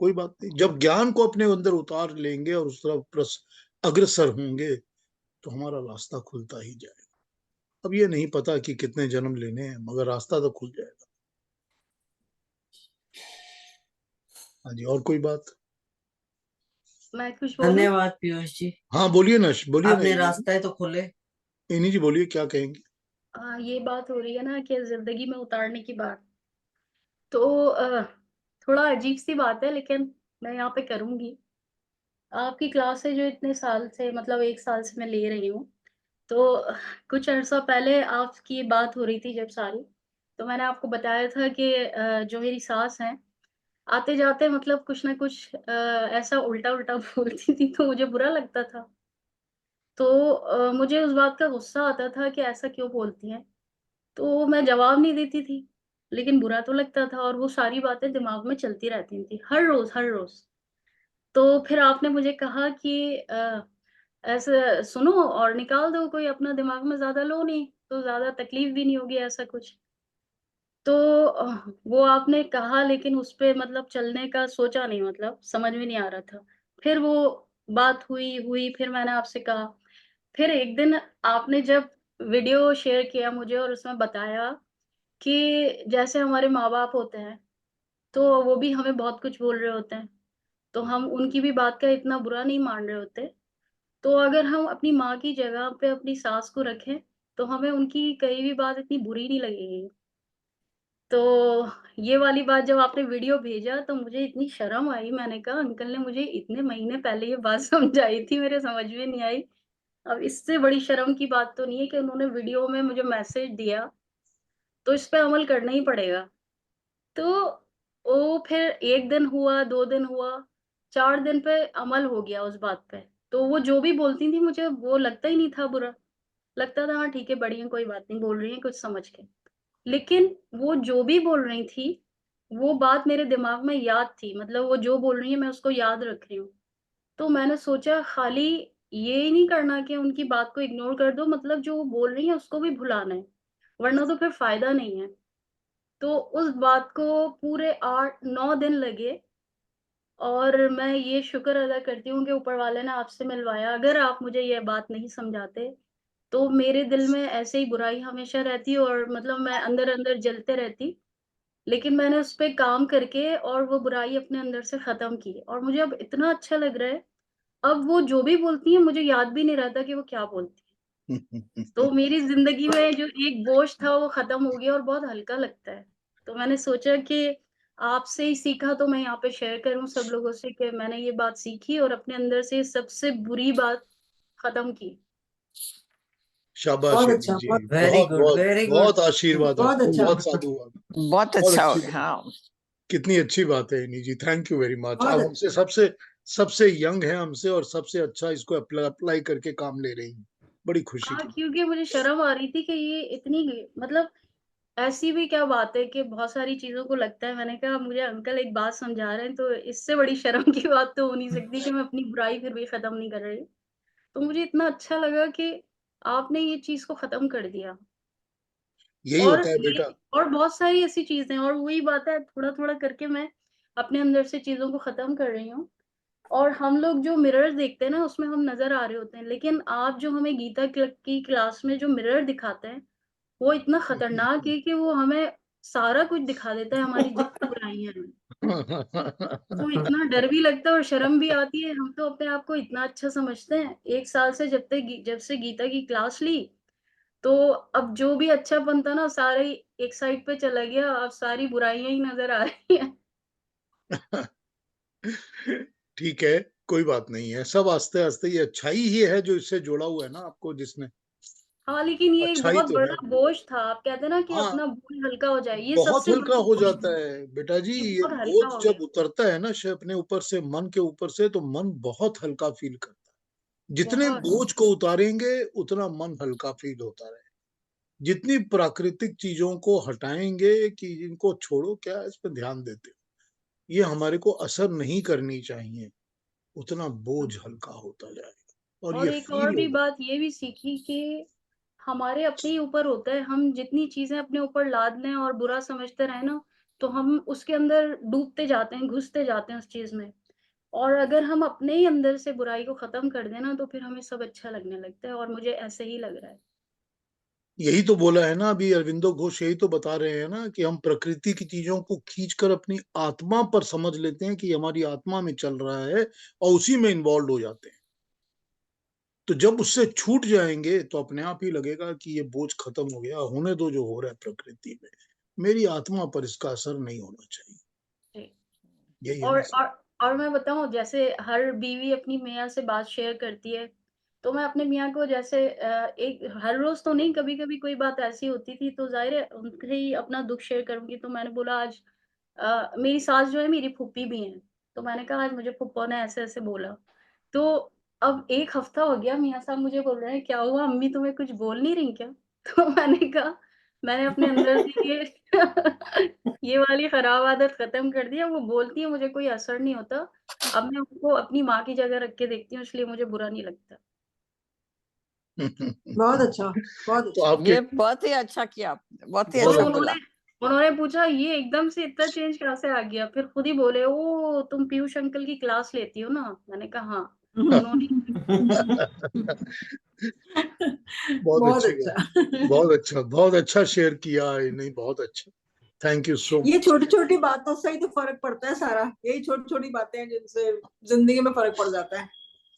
S1: कोई बात नहीं। जब ज्ञान को अपने अंदर उतार लेंगे और उस तरफ अग्रसर होंगे, तो हमारा रास्ता खुलता ही जाएगा। अब ये नहीं पता कि कितने जन्म लेने हैं, मगर रास्ता तो खुल जाएगा। हाँ जी, और कोई बात?
S4: मैं कुछ बोलूं?
S3: धन्यवाद पीयूष जी,
S1: हाँ बोलिए ना, बोलिए ना
S3: आपने
S1: इन्हीं जी।
S3: रास्ते तो खोले।
S1: इन्हीं जी बोलिए, क्या कहेंगे?
S7: ये बात हो रही है ना कि जिंदगी में उतारने की बात, तो थोड़ा अजीब सी बात है, लेकिन मैं यहाँ पे करूंगी। आपकी क्लासेस जो इतने साल से, मतलब 1 साल से मैं ले रही हूँ, तो कुछ अर्सा पहले आपकी ये बात हो रही थी जब सारी, तो मैंने आपको बताया था कि जो मेरी सास हैं, आते जाते मतलब कुछ ना कुछ ऐसा उल्टा उल्टा बोलती थी, तो मुझे बुरा लगता था। तो मुझे उस बात का गुस्सा आता था कि ऐसा क्यों बोलती हैं। तो मैं जवाब नहीं देती थी, लेकिन बुरा तो लगता था और वो सारी बातें दिमाग में चलती रहती थी, हर रोज़, हर रोज़। तो फिर आपने मुझे कहा कि ऐसे सुनो और निकाल दो, कोई अपना दिमाग में ज़्यादा लो नहीं, तो ज़्यादा तकलीफ भी नहीं होगी ऐसा कुछ। तो वो आपने कहा लेकिन उस पे मतलब चलने का सोचा नहीं मतलब समझ में नहीं आ रहा था। फिर वो बात हुई फिर मैंने आपसे कहा। फिर एक दिन आपने जब वीडियो शेयर किया मुझे और उसमें बताया कि जैसे हमारे माँ-बाप होते हैं, तो वो भी हमें बहुत कुछ बोल रहे होते हैं, तो हम उनकी भी बात का इतना बुरा नहीं मान रहे होते। तो अगर हम अपनी माँ की जगह पे अपनी सास को रखें, तो हमें उनकी कही भी बात इतनी बुरी नहीं लगेगी। तो ये वाली बात जब आपने वीडियो भेजा तो मुझे इतनी शर्म आई, मैंने कहा अंकल ने मुझे इतने महीने पहले ये बात समझाई थी, मेरे समझ में नहीं आई। अब इससे बड़ी शर्म की बात तो नहीं है कि उन्होंने वीडियो में मुझे मैसेज दिया, तो इस पे अमल करना ही पड़ेगा। तो वो फिर 1 दिन हुआ, 2 दिन हुआ, 4 दिन पे अमल हो गया उस बात पे। तो वो जो भी बोलती थी मुझे वो लगता ही नहीं था बुरा, लगता था हाँ ठीक है, बढ़िया कोई बात नहीं, बोल रही हैं कुछ समझ के। लेकिन वो जो भी बोल रही थी, वो बात मेरे दिमाग में याद थी, मतलब वो जो बोल रही हैं मैं उसको याद रख रही हूँ। तो मैंने सोचा खाली ये ही नहीं करना कि उनकी बात को इग्नोर कर दो, मतलब जो वो बोल रही हैं उसको भी भुलाना है, वरना तो फिर फ़ायदा नहीं है। तो उस बात को पूरे 8-9 दिन लगे और मैं ये शुक्र अदा करती हूँ कि ऊपर वाले ने आपसे मिलवाया। अगर आप मुझे ये बात नहीं समझाते, तो मेरे दिल में ऐसे ही बुराई हमेशा रहती और मतलब मैं अंदर-अंदर जलते रहती। लेकिन मैंने उस पे काम करके और वो बुराई अपने अंदर से ख़त्म की और मुझे अब इतना अच्छा लग रहा है, अब वो जो भी बोलती हैं मुझे याद भी नहीं रहता कि वो क्या बोलती हैं। तो मेरी ज़िंदगी में जो एक बोझ था वो ख़त्म हो गया और बहुत हल्का लगता है। तो मैंने सोचा कि आपसे ही सीखा तो मैं यहाँ पे शेयर करूँ सब लोगों से कि मैंने ये बात सीखी और अपने अंदर से सबसे बुरी बात ख़त्म की।
S1: शाबाश
S3: बहुत
S1: बेटी
S3: अच्छा,
S1: जी,
S3: बहुत वेरी
S1: बहुत
S3: गुड,
S1: बहुत
S3: वेरी गुड।
S1: बहुत आशीर्वाद
S3: बहुत
S1: आपको,
S3: अच्छा,
S1: बहुत साधुवाद,
S2: बहुत
S1: बहुत
S2: अच्छा हो
S1: अच्छी
S2: गया,
S1: बात।
S2: हाँ।
S1: कितनी अच्छी बात है इन्हीं जी, थैंक यू वेरी मच।
S3: बहुत
S1: आप
S3: अच्छा।
S1: हमसे सबसे सबसे यंग हैं हमसे और सबसे अच्छा इसको अप्लाई करके काम ले रही हैं। बड़ी खुशी
S7: हाँ,
S1: की बात।
S7: क्योंकि मुझे शर्म आ रही थी कि ये इतनी मतलब ऐसी भी क्या बात है कि बहुत सारी चीज़ों को लगता है मैंने कहा मुझे अंकल एक बात समझा रहे हैं तो इससे बड़ी शर्म की बात तो हो नहीं सकती कि मैं अपनी बुराई फिर भी ख़त्म नहीं कर रही। तो मुझे इतना अच्छा लगा कि आपने ये चीज़ को ख़त्म कर दिया
S1: यही
S7: और
S1: होता है
S7: ये
S1: बेटा।
S7: और बहुत सारी ऐसी चीज़ें हैं और वही बात है थोड़ा-थोड़ा करके मैं अपने अंदर से चीज़ों को ख़त्म कर रही हूँ। और हम लोग जो मिरर देखते हैं ना उसमें हम नज़र आ रहे होते हैं, लेकिन आप जो हमें गीता की क्लास में जो मिरर दिखाते हैं वो इतना खतरनाक है कि वो हमें सारा कुछ दिखा देता है, हमारी जितनी बुराइयाँ हैं। तो इतना डर भी लगता है और शर्म भी आती है, हम तो अपने आप को इतना अच्छा समझते हैं। 1 साल से जब से गीता की क्लास ली, तो अब जो भी अच्छापन था ना सारे ही एक साइड पे चला गया, अब सारी बुराइयाँ ही नज़र आ रही हैं।
S1: ठीक है, कोई बात नहीं है। सब आस्ते-आस्ते ये अच्छाई ही है जो इससे जुड़ा हुआ है ना आपको जिसने।
S7: हाँ, लेकिन ये एक
S1: अच्छाई
S7: बहुत
S1: तो है।
S7: बड़ा बोझ था। आप कहते हैं ना कि
S1: हाँ,
S7: अपना बोझ हल्का हो जाए, ये
S1: बहुत
S7: सबसे
S1: हल्का
S7: बड़ा
S1: हो
S7: बोझ
S1: जाता
S7: था।
S1: है। बेटा जी
S7: ये
S1: ये
S7: बहुत
S1: बोझ
S7: हल्का हो
S1: जब
S7: गया।
S1: उतरता है ना अपने ऊपर से, मन के ऊपर से तो मन बहुत हल्का फ़ील करता है। जितने
S7: बहुत।
S1: बोझ को उतारेंगे उतना मन हल्का फ़ील होता है। जितनी प्राकृतिक चीज़ों को हटाएँगे कि इनको छोड़ो क्या इस पे ध्यान देते हो, ये हमारे को असर नहीं करनी चाहिए, उतना बोझ हल्का होता जाएगा और
S7: और
S1: ये
S7: एक और
S1: फ़ील
S7: भी
S1: होगा।
S7: बात ये भी सीखी कि हमारे अपने ही ऊपर होता है, हम जितनी चीज़ें अपने ऊपर लाद लें और बुरा समझते रहें ना, तो हम उसके अंदर डूबते जाते हैं, घुसते जाते हैं उस चीज़ में। और अगर हम अपने ही अंदर से बुराई को ख़त्म कर दें ना, तो फिर हमें सब अच्छा लगने लगता है और मुझे ऐसे ही लग रहा है।
S1: यही तो बोला है ना अभी अरविंदो घोष यही तो बता रहे हैं ना कि हम प्रकृति की चीज़ों को खींचकर अपनी आत्मा पर समझ लेते हैं कि हमारी आत्मा में चल रहा है और उसी में इन्वॉल्व हो जाते हैं। तो जब उससे छूट जाएँगे तो अपने आप ही लगेगा कि ये बोझ खत्म हो गया, होने दो जो हो रहा है प्रकृति में। मेरी आत्मा पर इसका असर नहीं होना चाहिए।
S7: जी।
S1: यही है
S7: और
S1: ना सब।
S7: और और मैं बताऊँ जैसे हर बीवी अपनी मियाँ से बात शेयर करती है, तो मैं अपने मियाँ को जैसे एक हर रोज़ तो नहीं कभी-कभी कोई बात ऐसी होती थी तो ज़ाहिर है उनसे ही अपना दुःख शेयर करूँगी। तो मैंने बोला आज मेरी सास जो है मेरी फूफी भी हैं, तो मैंने कहा आज मुझे फूफा ने ऐसे-ऐसे बोला। तो अब 1 हफ्ता हो गया मियाँ साहब मुझे बोल रहे हैं, "क्या हुआ अम्मी तुम्हें कुछ बोल नहीं रही क्या?" तो मैंने कहा मैंने अपने अंदर से ये ये वाली खराब आदत खत्म कर दी है, वो बोलती है मुझे कोई असर नहीं होता। अब मैं उनको अपनी माँ की जगह रख के देखती हूँ इसलिए मुझे बुरा नहीं लगता।
S8: बहुत अच्छा, बहुत
S1: तो
S8: अच्छा।
S1: आपके
S2: ये बहुत ही अच्छा किया आपने, बहुत ही
S1: बहुत
S2: अच्छा
S1: अच्छा।
S2: बोला।
S7: उन्होंने पूछा ये एकदम से इतना चेंज कैसे आ गया, फिर खुद ही बोले ओ तुम पीयूष अंकल की क्लास लेती हो ना, मैंने कहा हाँ। उन्होंने
S1: बहुत
S8: बहुत
S1: अच्छी
S8: अच्छा।
S1: बात, बहुत अच्छा शेयर किया। नहीं, बहुत अच्छा, थैंक यू सो
S8: ये
S1: मच।
S8: छोटी छोटी बातों से ही तो फर्क पड़ता है सारा, यही छोटी छोटी बातें हैं जिनसे जिंदगी में फर्क पड़ जाता है।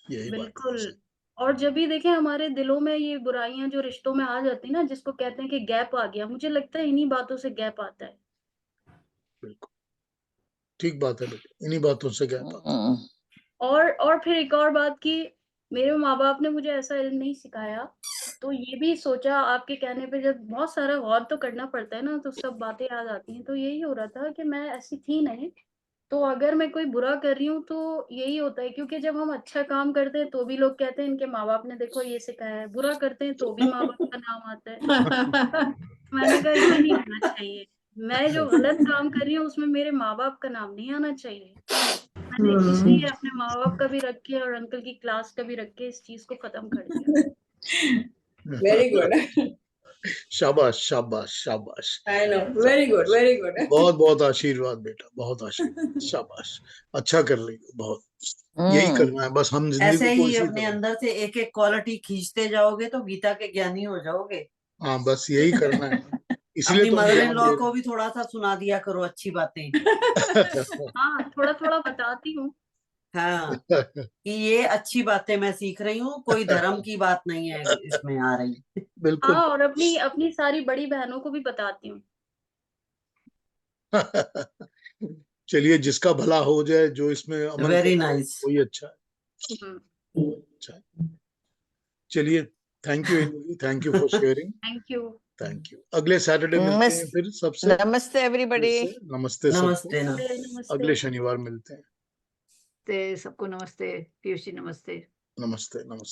S1: यही बात है।
S7: बिल्कुल। और जब भी देखें हमारे दिलों में ये बुराइयां जो रिश्तों में आ जाती है ना, जिसको कहते हैं कि गैप आ गया, मुझे लगता है इन्हीं बातों से गैप आता है।
S1: बिल्कुल ठीक बात है बेटा, इन्हीं बातों से क्या बात।
S7: और फिर एक और बात कि मेरे माँ-बाप ने मुझे ऐसा इल्म नहीं सिखाया, तो ये भी सोचा आपके कहने पे, जब बहुत सारा गौर तो करना पड़ता है ना, तो सब बातें याद आती हैं। तो यही हो रहा था कि मैं ऐसी थी नहीं, तो अगर मैं कोई बुरा कर रही हूँ तो यही होता है, क्योंकि जब हम अच्छा काम करते हैं तो भी लोग कहते हैं इनके माँ-बाप ने देखो ये सिखाया है, बुरा करते हैं तो भी माँ-बाप का नाम आता है। मैंने कहा ये नहीं होना चाहिए। मैं जो गलत काम कर रही हूँ उसमें मेरे माँ-बाप का नाम नहीं आना चाहिए। मैंने इसलिए अपने माँ-बाप का भी रख के और अंकल की क्लास का भी रख के इस चीज़ को खत्म कर दिया।
S8: Very good.
S1: शाबाश शाबाश शाबाश।
S8: I know, very good, very good.
S1: बहुत बहुत आशीर्वाद बेटा, बहुत आशीर्वाद, शाबाश। अच्छा कर रही हो, बहुत यही करना है बस, हम जिंदगी
S3: ऐसे
S1: को
S3: ही
S1: इसी
S3: अपने
S1: तरह।
S3: अंदर से एक एक क्वालिटी खींचते जाओगे तो गीता के ज्ञानी हो जाओगे।
S1: हाँ बस यही करना है, इसलिए
S3: अपनी
S1: तो हम
S3: मदर इन
S1: ज्ञान
S3: लॉ
S1: दे
S3: को भी थोड़ा सा सुना दिया करो अच्छी बातें।
S7: हाँ, थोड़ा-थोड़ा बताती हूँ।
S3: हाँ,
S1: रहे हैं।
S3: कि ये अच्छी बातें मैं सीख रही हूँ, कोई धर्म की बात नहीं है इसमें आ रही।
S1: बिल्कुल।
S7: हाँ, और अपनी सारी बड़ी बहनों को भी बताती हूँ।
S1: चलिए, जिसका भला हो जाए, जो इसमें अमल
S3: वेरी
S1: करता है
S3: नाइस।
S1: वही अच्छा है।
S7: हुँ,
S1: अच्छा है। चलिए, थैंक यू एनवी, thank you for sharing,
S7: thank you.
S1: Thank you. अगले सैटरडे मिलते हैं फिर सबसे,
S2: नमस्ते
S1: फिर
S2: एवरीबॉडी।
S1: से नमस्ते सबको।
S3: नमस्ते ना।
S7: नमस्ते।
S1: अगले शनिवार मिलते हैं।
S6: सबको नमस्ते, पीयूष जी नमस्ते।
S1: नमस्ते नमस्ते।